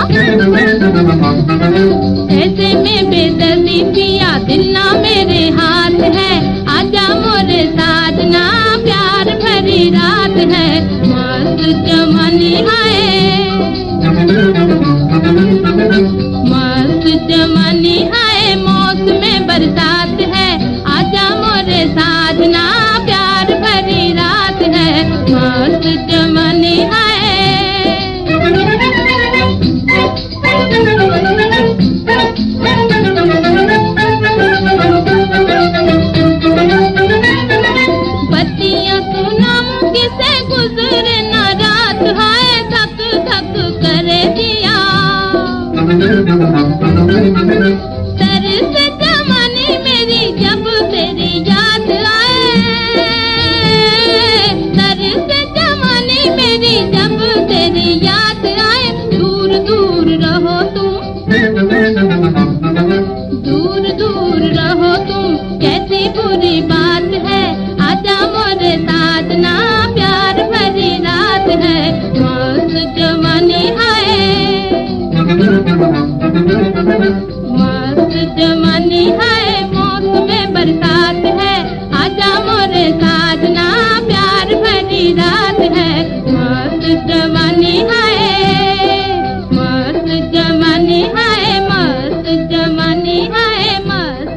ऐसे में बेदर्दी पिया, दिल ना मेरे हाथ है, आजा मोरे साजना, प्यार भरी रात है। मस्त जवानी आए, मस्त जवानी आए, मौसम बरसात है, आजा मोरे साजना, प्यार भरी रात है। मस्त जवानी आए, बत्तियां सुनाऊं किसे गुजरे ना रात, हाय थक थक करे दिया। सर से जवानी मेरी जब तेरी याद आए, सर से जवानी मेरी जब तेरी याद आए। दूर दूर रहो तुम, दूर दूर रहो तुम, कैसी बुरी बात है, आजा मोरे साजना, प्यार भरी रात है। मस्त जवानी आए, मस्त जवानी आए, मौसम बरसात है, आजा मोरे साजना, प्यार भरी रात है। मस्त जवानी आए, मस्त जवानी आए, मस्त जवानी आए, मस्त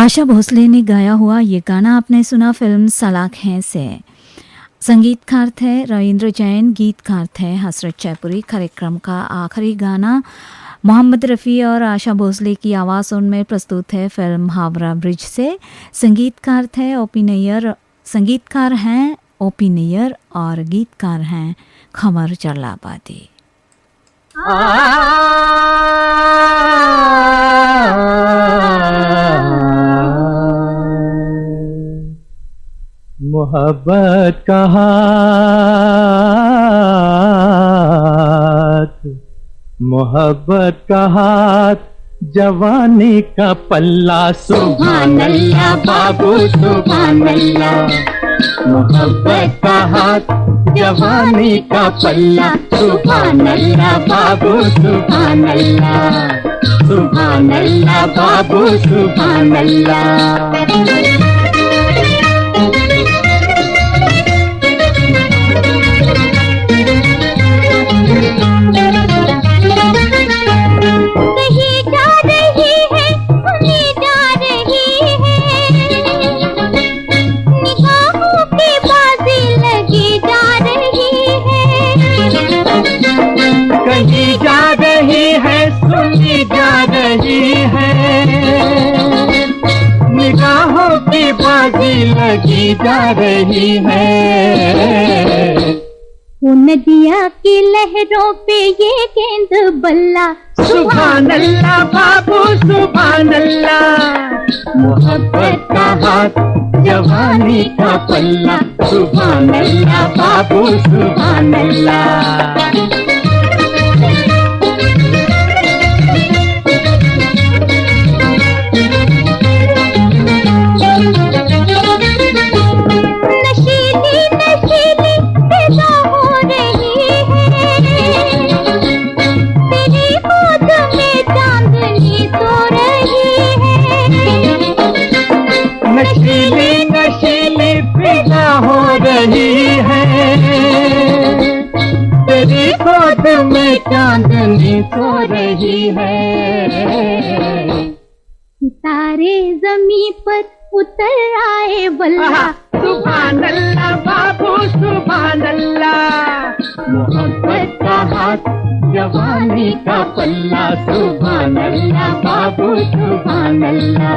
आशा भोसले ने गाया हुआ ये गाना आपने सुना फिल्म सलाखें से। संगीतकार थे रविंद्र जैन, गीतकार थे हसरत जयपुरी। कार्यक्रम का आखिरी गाना मोहम्मद रफ़ी और आशा भोसले की आवाज़ उनमें प्रस्तुत है फिल्म हावड़ा ब्रिज से। संगीतकार थे ओपी नैयर, संगीतकार हैं ओपी नैयर और गीतकार हैं खमर चरलाबादी।
मोहब्बत का हाथ, मोहब्बत का हाथ, जवानी का पल्ला, सुभान अल्लाह बाबू सुभान अल्लाह। मोहब्बत का हाथ, जवानी का पल्ला, सुभान अल्लाह बाबू सुभान अल्लाह, सुभान अल्लाह बाबू सुभान अल्लाह। निगाहों की बाजी लगी जा रही है।
वो नदिया की लहरों पे ये गेंद बल्ला,
सुभान अल्लाह बाबू सुभान अल्लाह। मोहब्बत का हाथ, जवानी का पल्ला, सुभान अल्लाह बाबू सुभान अल्लाह। चांदनी सो रही है।
सितारे ज़मीं पर उतर आए बल्ला,
सुभान अल्लाह बाबू सुभान अल्लाह। मोहब्बत का हाथ, जवानी का पल्ला, सुभान अल्लाह बाबू सुभान अल्लाह।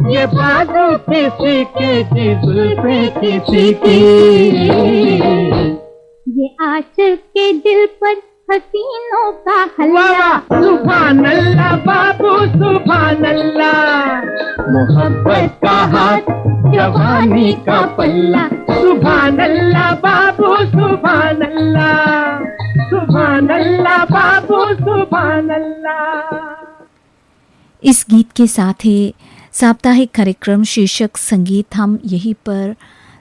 ये बाजू किसी की जुल्फे किसी की,
ये आशिक के दिल पर हसीनों का हल्ला,
सुभान अल्लाह बाबू सुभान अल्लाह। मोहब्बत का हाथ, जवानी का पल्ला, सुभान अल्लाह बाबू सुभान अल्लाह, सुभान अल्लाह बाबू सुभान अल्लाह।
इस गीत के साथ ही साप्ताहिक कार्यक्रम शीर्षक संगीत हम यहीं पर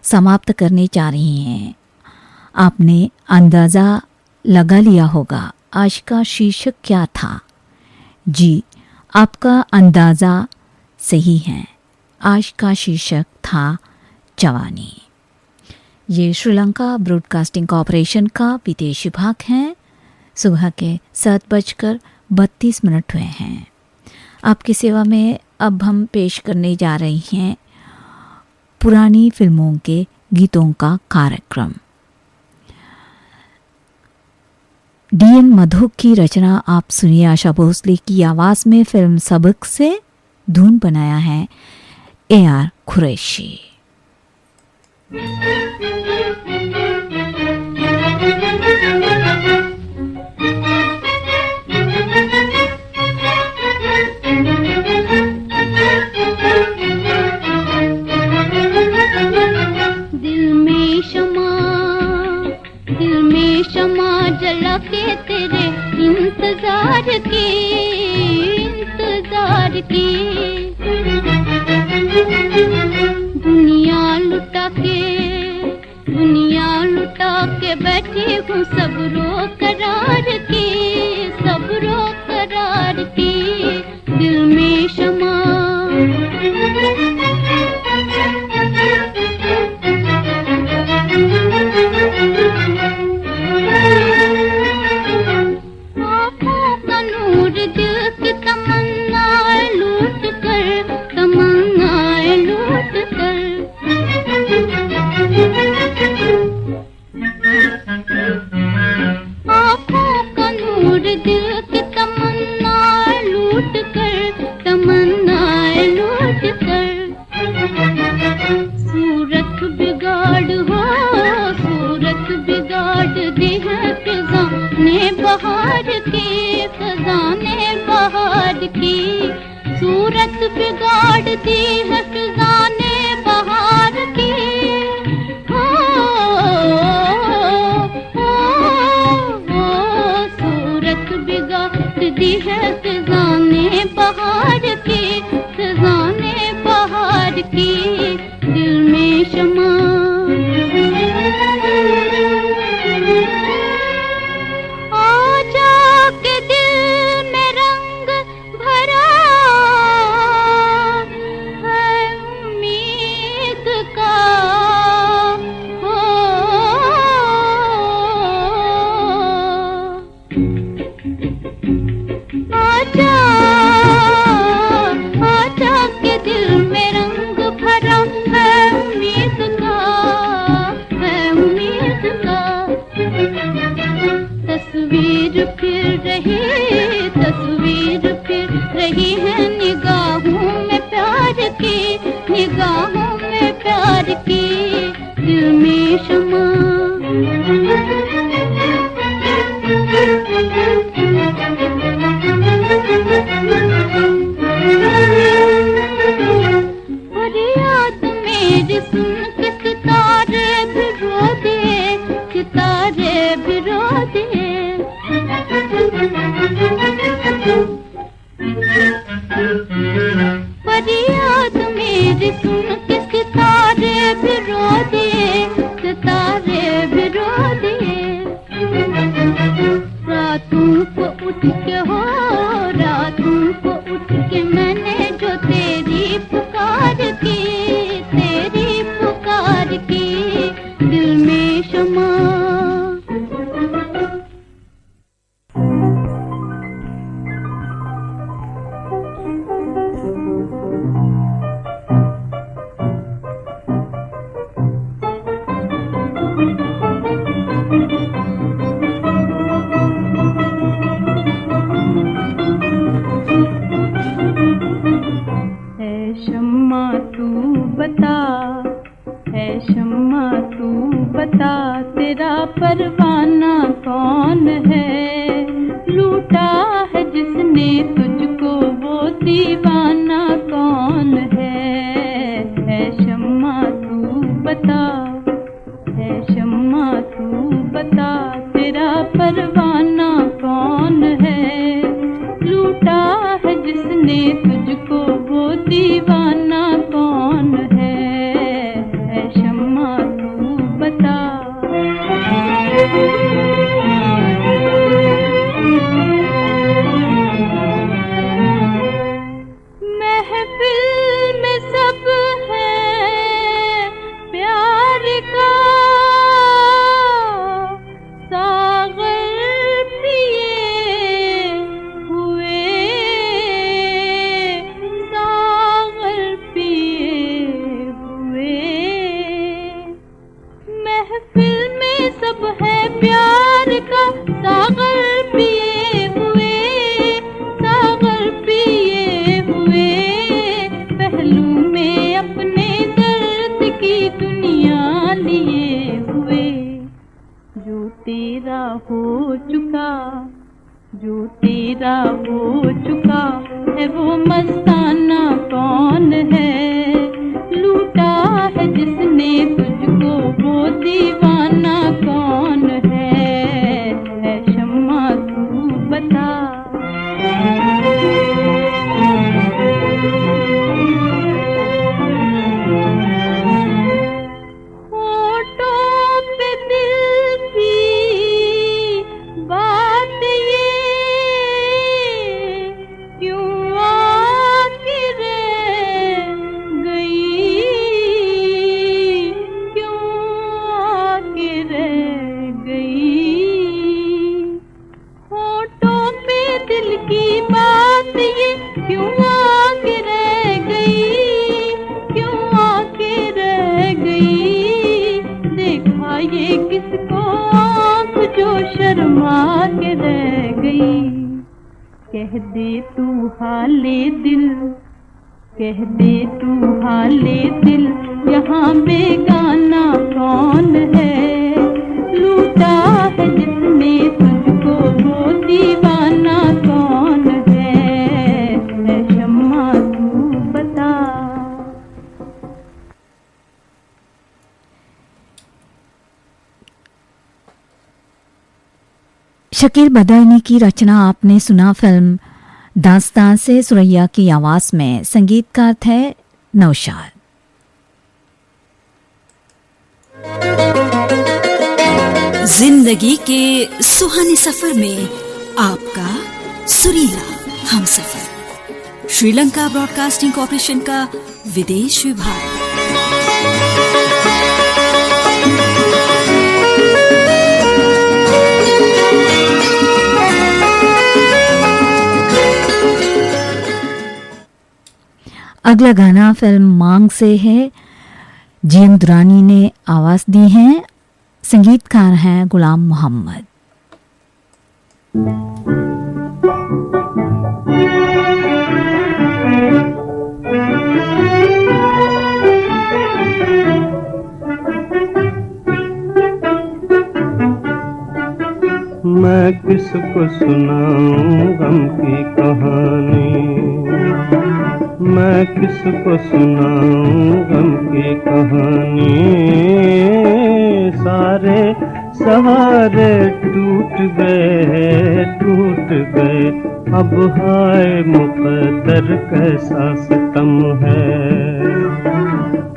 समाप्त करने जा रहे हैं। आपने अंदाज़ा लगा लिया होगा आज का शीर्षक क्या था। जी, आपका अंदाज़ा सही है। आज का शीर्षक था जवानी। ये श्रीलंका ब्रॉडकास्टिंग कॉरपोरेशन का विदेश विभाग है। सुबह के 7:32 हुए हैं। आपकी सेवा में अब हम पेश करने जा रही हैं पुरानी फिल्मों के गीतों का कार्यक्रम। डीएन मधुक की रचना आप सुनिए आशा भोसले की आवाज़ में। फिल्म सबक से धुन बनाया है AR कुरैशी।
जला के तेरे इंतजार की दुनिया लुटा के लौटा के बैठी हूँ सबरो करार की, सबरो करार की, दिल में शमा। आँखों का नूर दिल की तमन्नाएं लूट कर, तमन्नाएं लूट कर। आँखों का नूर दिल की तमन्नाएं लूट कर, तमन्नाएं लूट कर। सूरत बिगाड़ हो, सूरत बिगाड़ दी है खजाने बहार की, खजाने बहार की। सूरत बिगाड़ दी है खजाने बहार की। हो, सूरत बिगाड़ दी है खजाने बहार की, खजाने बहार की, दिल में शमा। आजा के दिल में रंग भरा है उम्मीद का। हो, आजा, आजा के दिल में रंग भरा है उम्मीद का, है उम्मीद का। तस्वीर फिर रही, तस्वीर फिर रही है निगाहों में प्यार की, निगाहों में प्यार की, दिल में शमा। और याद मेरी सुन के सितारे भी रो दे, सितारे भी रो दे। फरियाद मेरी सुन के सितारे भी रो दे, सितारे भी रो दे। रातों को उठ के हो, रातों को उठ के मैंने जो तेरी पुकार की, तेरी पुकार की, दिल में शमा। है शम्मा तू बता, है शम्मा तू बता, तेरा परवाना कौन है? लूटा है जिसने तुझको वो दीवाना कौन है? है शम्मा तू बता, है शम्मा तू बता, तेरा परवाना कौन है? लूटा है जिसने तुझको वो दीवाना कौन है? है शम्मा तू बता। महफिल में सब है प्यार का, सागर पिए हुए, सागर पिए हुए। महफिल में सब है प्यार का, सागर पिए हुए, सागर पिए हुए। पहलू में अपने दर्द की दुनिया लिए हुए। जो तेरा हो चुका, जो तेरा हो चुका है, वो मस्ताना कौन है? लूटा है जिसने तुझको वो दीवाना कौन है? है शम्मा तू बता। होठों पे दिल
कह दे तू हाले दिल, कह दे तू हाले दिल, यहाँ बेगाना कौन है, लूटा है जिसने तुझको वो दीवाना कौन है शम्मा तू बता।
शकील बदायूनी की रचना आपने सुना फिल्म दास्तान से सुरैया की आवाज में। संगीतकार थे नौशाद।
जिंदगी के सुहाने सफर में आपका सुरीला हमसफर। श्रीलंका ब्रॉडकास्टिंग कॉर्पोरेशन का विदेश विभाग।
अगला गाना फिल्म मांग से है। जीएम दुरानी ने आवाज दी है। संगीतकार हैं गुलाम मोहम्मद।
मैं किसको सुनाऊं गम की कहानी, मैं किसको सुनाऊं गम की कहानी, सारे सहारे टूट गए, टूट गए, अब हाय मुक़द्दर कैसा सितम है,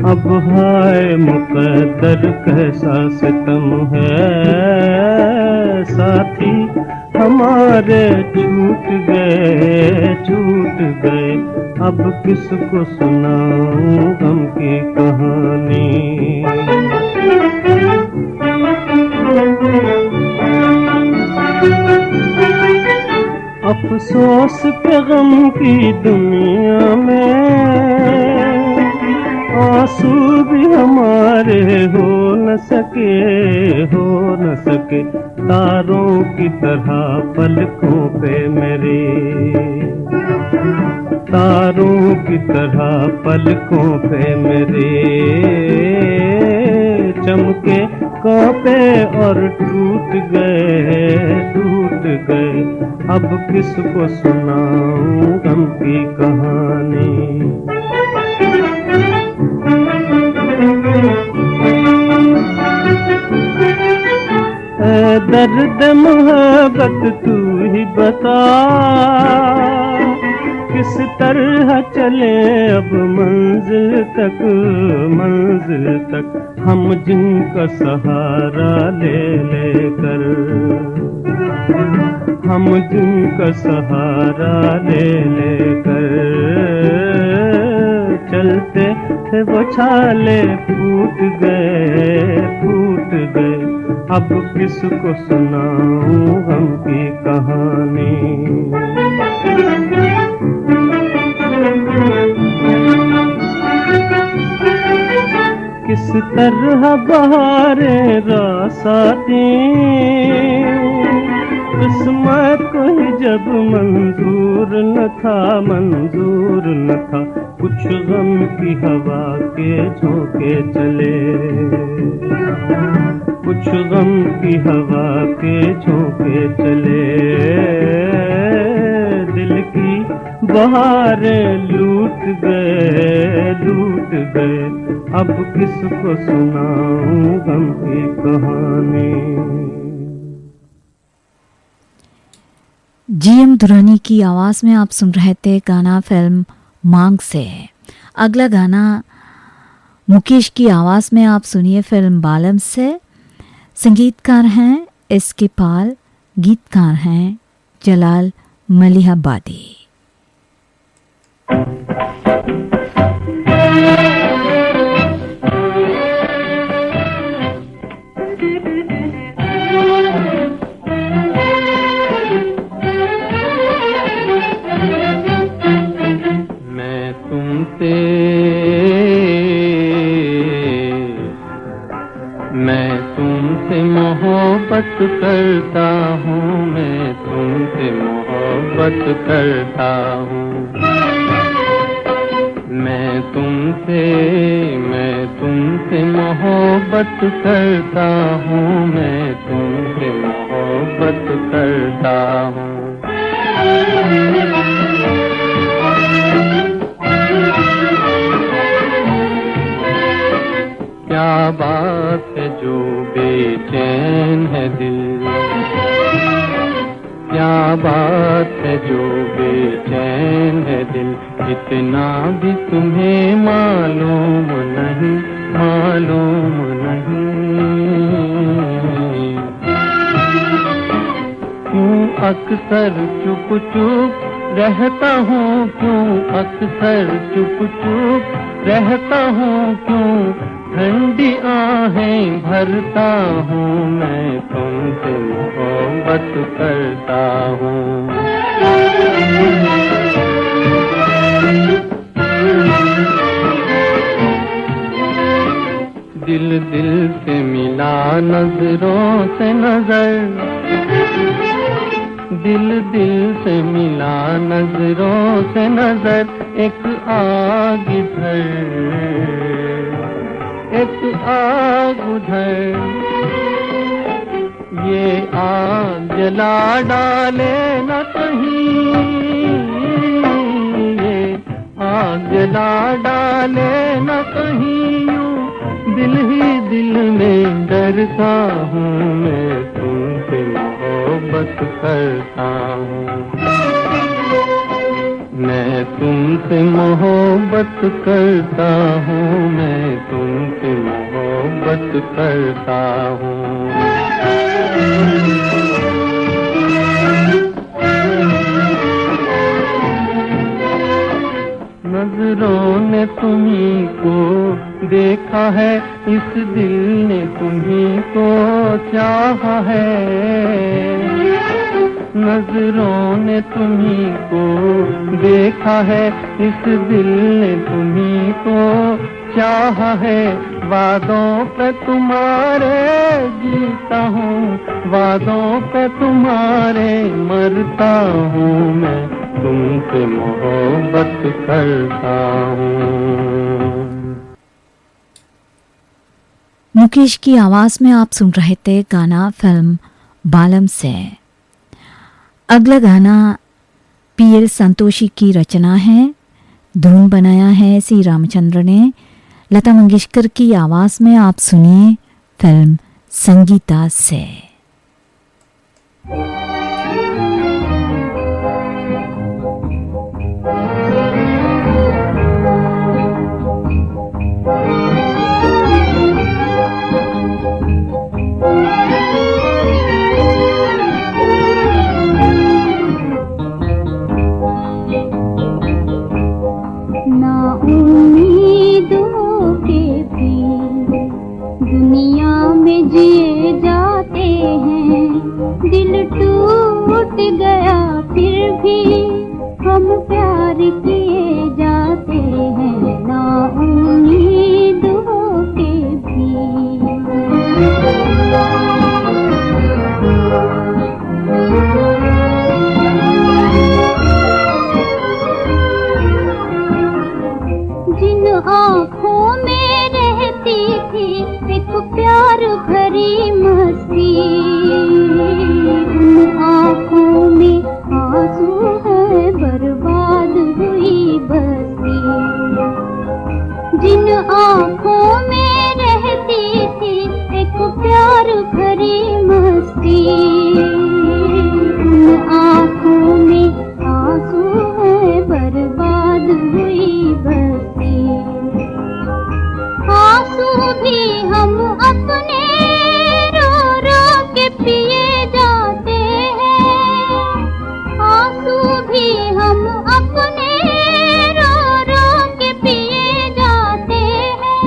अब हाय मुक़द्दर कैसा सितम है, साथी हमारे छूट गए, छूट गए, अब किसको सुनाऊं गम की कहानी। अफसोस पे गम की दुनिया में आंसू भी हमारे हो न सके, हो न सके, तारों की तरह पलकों पे मेरे, तारों की तरह पलकों पे मेरे चमके कांपे और टूट गए, टूट गए, अब किसको सुनाऊं गम की कहानी। ऐ दर्द मोहब्बत तू ही बता, किस तरह चले अब मंजिल तक, मंजिल तक, हम जिनका सहारा ले लेकर, हम जिनका सहारा ले लेकर चलते थे वो छाले फूट गए, फूट गए, अब किसको सुनाऊं गम की कहानी। किस तरह बहारें रास आती, किस्मत को ही जब मंजूर न था, मंजूर न था, कुछ गम की हवा के झोंके चले, कुछ गम की हवा के झोंके चले, दिल की बहारें लूट गए, लूट गए, अब किसको सुनाऊं गम की कहानी।
जीएम दुरानी की आवाज में आप सुन रहे थे गाना फिल्म मांग से है। अगला गाना मुकेश की आवाज में आप सुनिए फिल्म बालम से। संगीतकार हैं एस.के. पाल, गीतकार हैं जलाल मलिहाबादी।
मैं तुमसे मोहब्बत करता हूँ, मैं तुमसे मोहब्बत
करता हूँ। मैं तुमसे मोहब्बत करता हूँ, मैं तुमसे मोहब्बत करता हूँ। क्या बात है जो बेचैन है दिल, क्या बात है जो बेचैन है दिल, इतना भी तुम्हें मालूम नहीं, मालूम नहीं। क्यों अक्सर चुप चुप रहता हूँ, क्यों अक्सर चुप चुप रहता हूँ, क्यों ठंडी आहें भरता हूँ, मैं तुमसे मोहब्बत करता हूँ। दिल दिल से मिला नजरों से नजर, दिल दिल से मिला नजरों से नजर, एक आग इधर एक आग उधर, ये आग जला डाले न कहीं, ये आग जला डाले न कहीं, यूं दिल ही दिल में डरता हूँ, मैं तुमसे मोहब्बत करता हूँ। मैं तुमसे मोहब्बत करता हूँ, मैं तुमसे मोहब्बत करता हूँ। नजरों ने तुम्ही को देखा है, इस दिल ने तुम्ही को चाहा है। नजरों ने तुम्ही को देखा है, इस दिल ने तुम्ही को चाहा है। वादों पे तुम्हारे जीता हूँ, वादों पे तुम्हारे मरता हूँ, मैं तुमसे मोहब्बत करता हूँ।
मुकेश की आवाज में आप सुन रहे थे गाना फिल्म बालम से। अगला गाना पीएल संतोषी की रचना है, धुन बनाया है सी रामचंद्र ने। लता मंगेशकर की आवाज में आप सुनिए फिल्म संगीता से।
दुनिया में जिए जाते हैं, दिल टूट गया फिर भी हम प्यार किए जाते हैं, ना उम्मीद होके भी। जिन आँखों में रहती थी एक प्यार भरी मस्ती, उन आँखों में आंसू है, बर्बाद हुई बस्ती। जिन आँखों में रहती थी एक प्यार भरी मस्ती, उन आँखों में आंसू है, बर्बाद हुई बस्ती। आंसू भी हम अपने रो रो के पिए जाते हैं, आंसू भी हम अपने रो रो के पिए जाते हैं।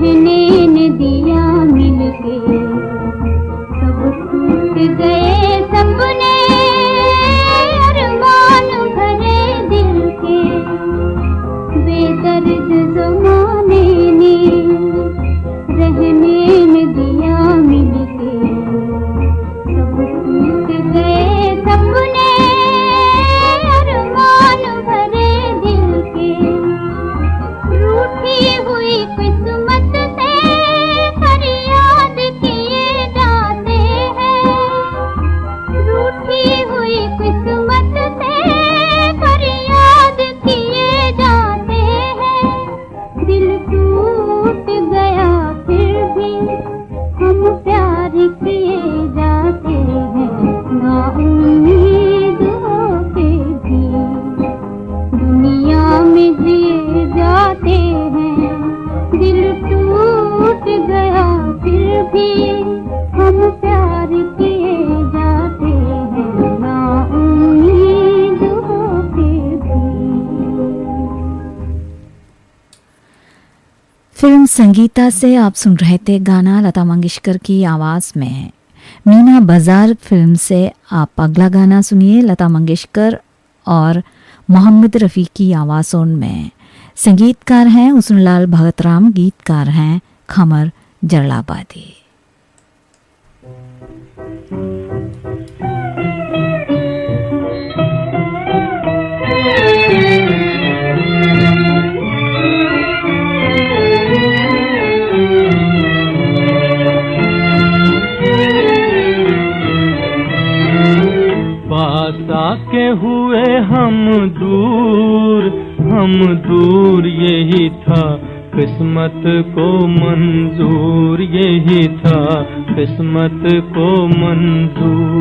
रहने न दिया मिलके, सब टूट गए सपने अरमान भरे दिल के, बेदर्द ज़माने ने रहने न दिया मिलके, सब टूट गए सपने अरमान भरे दिल के, रूठी हुई किस्मत से फरियाद किए जाते हैं, रूठी हुई किस्मत से फरियाद किए जाते हैं, दिल टूट गया फिर भी हम प्यार किए जाते हैं, नाउम्मीद होके भी दुनिया में जिए जाते हैं, दिल टूट गया फिर भी हम प्यार किए जाते हैं, नाउम्मीद होके भी।
फिल्म संगीता से आप सुन रहे थे गाना लता मंगेशकर की आवाज़ में। मीना बाजार फिल्म से आप अगला गाना सुनिए, लता मंगेशकर और मोहम्मद रफ़ी की आवाज़ों में। संगीतकार हैं हुस्नलाल भगतराम, गीतकार हैं खमर जरलाबादी।
पास आके हुए हम दूर यही था किस्मत को मंजूर, यही था किस्मत को मंजूर।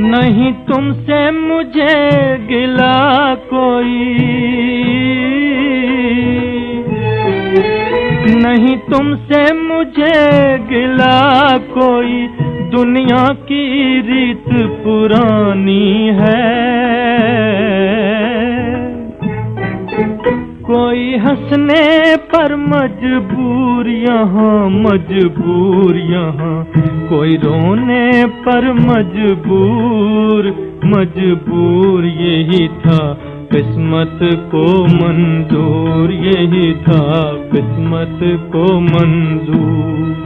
नहीं तुमसे मुझे गिला कोई, नहीं तुमसे मुझे गिला कोई, दुनिया की रीत पुरानी है, कोई हंसने पर मजबूर यहाँ, मजबूर यहाँ, कोई रोने पर मजबूर, मजबूर यही था किस्मत को मंजूर, यही था किस्मत को मंजूर।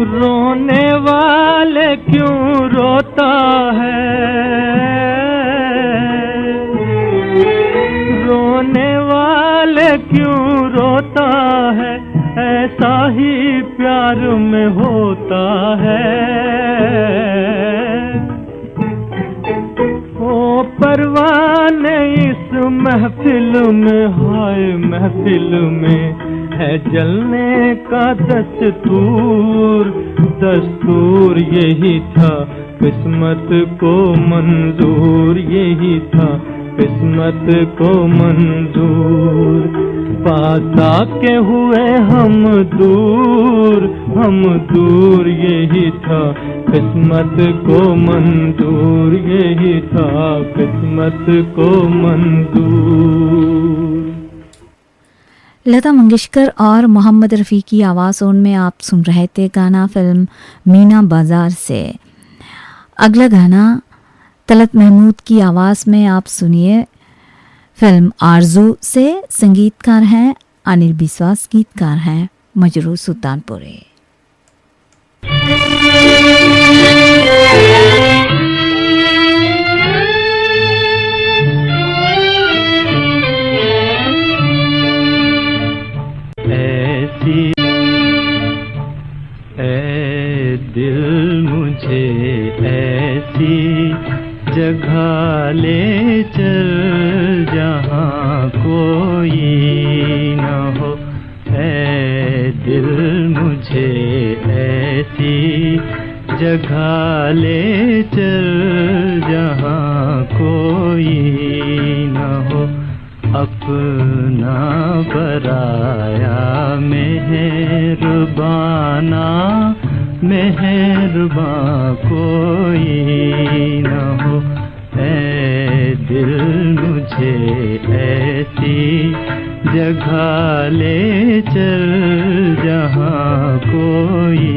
रोने वाले क्यों रोता है, रोने वाले क्यों रोता है, ऐसा ही प्यार में होता है। ओ परवाने इस महफिल में, हाय महफिल में है जलने का दस्तूर, दस्तूर यही था किस्मत को मंजूर, यही था किस्मत को मंजूर। पास आके हुए हम दूर यही था किस्मत को मंजूर, यही था किस्मत को मंजूर।
लता मंगेशकर और मोहम्मद रफ़ी की आवाज़ों में आप सुन रहे थे गाना फिल्म मीना बाज़ार से। अगला गाना तलत महमूद की आवाज़ में आप सुनिए फिल्म आरज़ू से। संगीतकार हैं अनिल बिस्वास, गीतकार हैं मजरू सुल्तानपुरी।
ऐ दिल मुझे ऐसी जगह ले चल जहाँ कोई न हो। ऐ दिल मुझे ऐसी जगह ले चल जहाँ कोई न हो। अपना पराया मेहरबाना मेहरबान कोई न हो। ऐ दिल मुझे ऐसी जगह ले चल जहाँ कोई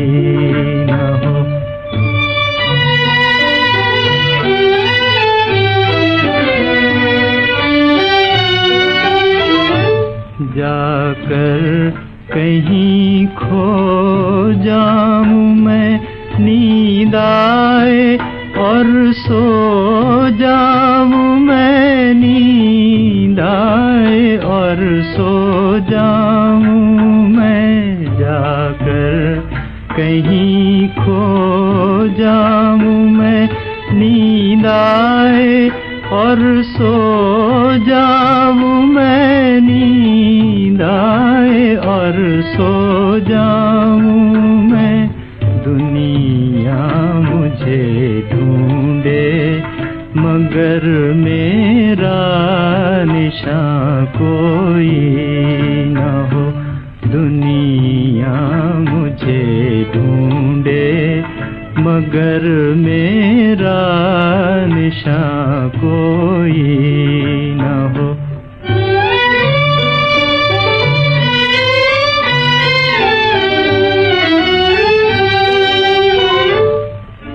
न हो। जाकर कहीं खो जाऊं मैं नींद आए और सो जाऊं मैं नींद आए और सो जाऊं मैं। जाकर कहीं खो जाऊं मैं नींद आए और सो जाऊं मैं नींद आए और सो जाऊं मैं। दुनिया मुझे ढूंढे मगर मेरा निशान कोई न हो। दुनिया मुझे ढूंढे मगर मेरा निशान कोई न हो।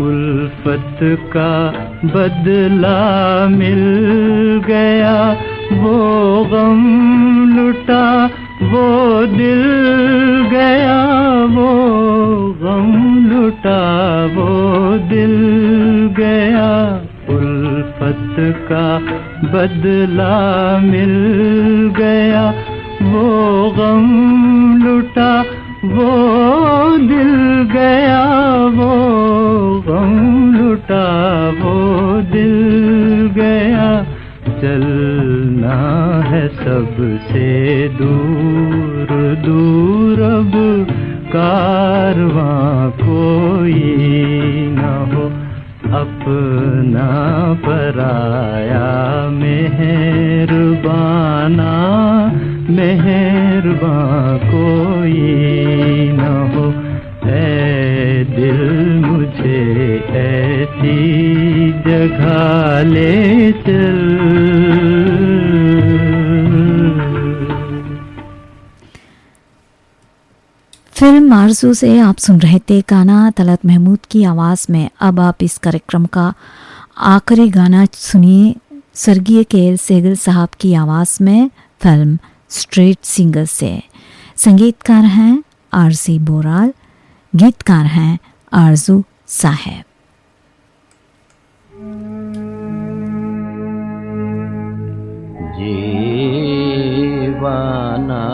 उल्फत का बदला मिल गया, वो गम लुटा वो दिल गया, वो गम लुटा वो दिल गया। उल्फत का बदला मिल गया, वो गम लुटा वो दिल गया, वो गम लुटा वो दिल गया। चलना है सबसे दूर दूर अब कारवां कोई न हो। अपना पराया मेहरबाना मेहरबान कोई न हो। ऐ दिल मुझे ऐसी जगह ले चल।
फिल्म आरज़ू से आप सुन रहे थे गाना तलत महमूद की आवाज़ में। अब आप इस कार्यक्रम का आखिरी गाना सुनिए स्वर्गीय के.एल. सेगल साहब की आवाज़ में फिल्म स्ट्रीट सिंगर से। संगीतकार हैं आर.सी. बोराल, गीतकार हैं आरज़ू साहब।
जीवाना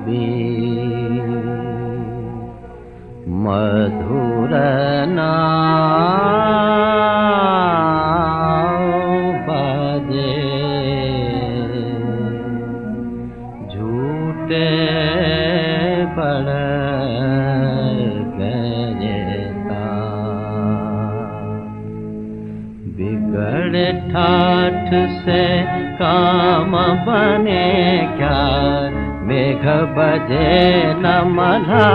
भी मधुर नाम बजे, झूठे पड़ गए बिगड़े ठाठ से काम बने क्या, मेघ बजे न मल्हा।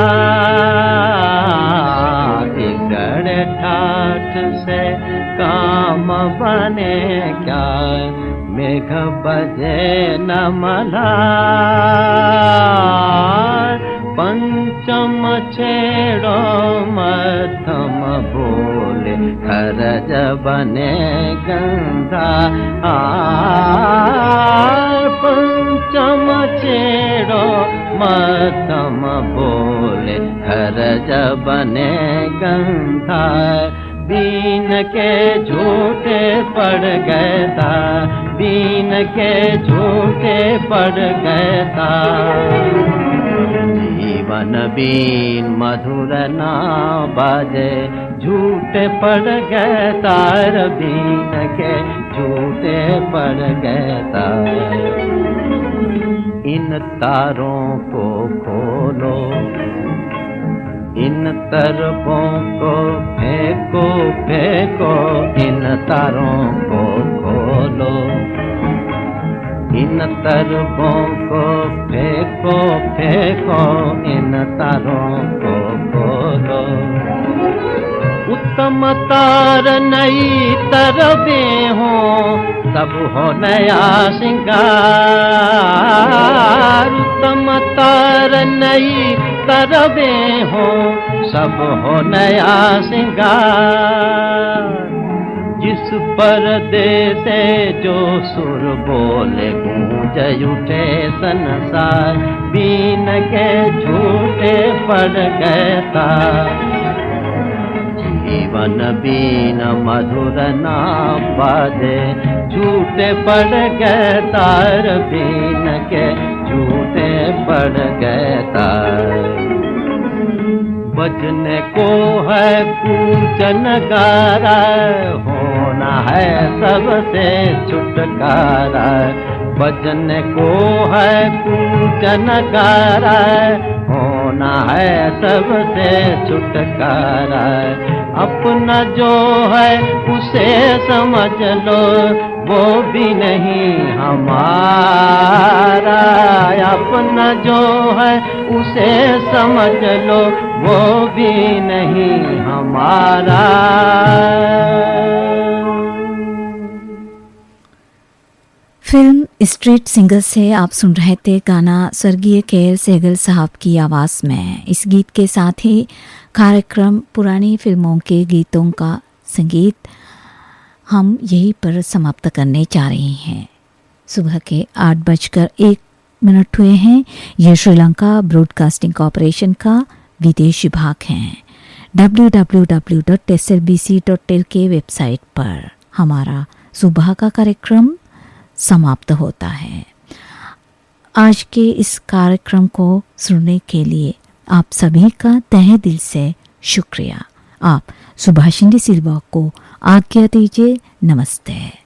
ठाठ से काम बने क्या, मेघ बजे न मल्हार पंचम छेड़ो मध्यम बोले खरज बने गंगा पंचम छेड़ो मध्यम बोले खरज बने गंगा बीन के झूठे पड़ गए था बीन के झूठे पड़ गए था जीवन बीन मधुर ना बाजे झूठे पड़ गए तार बीन के झूठे पड़ गए तार इन तारों को खोलो इन तरफों को फेंको फेंको इन तारों को खोलो इन तरफों को फेंको फेंको इन तारों को खोलो उत्तम तार नई तरबें हो सब हो नया श्रृंगार उत्तम तार नई तरबें हो सब हो नया श्रृंगार जिस पर्दे से जो सुर बोले गूंज उठे संसार बीन के झूठे पड़ गए तार जीवन बीन मधुर ना बाजे झूठे पड़ गए तार बीन के झूठे पड़ गए तार बजने को है पूजन गारा होना है सबसे छुटकारा बजने को है पूजन गारा होना है सबसे छुटकारा अपना जो है उसे समझ लो वो भी नहीं हमारा अपना जो है उसे समझ लो वो भी नहीं हमारा।
फिल्म स्ट्रीट सिंगर से आप सुन रहे थे गाना स्वर्गीय के.एल. सहगल साहब की आवाज़ में। इस गीत के साथ ही कार्यक्रम पुरानी फिल्मों के गीतों का संगीत हम यहीं पर समाप्त करने जा रहे हैं। सुबह के 8:01 हुए हैं। यह श्रीलंका ब्रॉडकास्टिंग कॉरपोरेशन का विदेश विभाग है। www.slbc.lk वेबसाइट पर हमारा सुबह का कार्यक्रम समाप्त होता है। आज के इस कार्यक्रम को सुनने के लिए आप सभी का तहे दिल से शुक्रिया। आप सुभाषिनी सिल्वा को आज्ञा दीजिए। नमस्ते।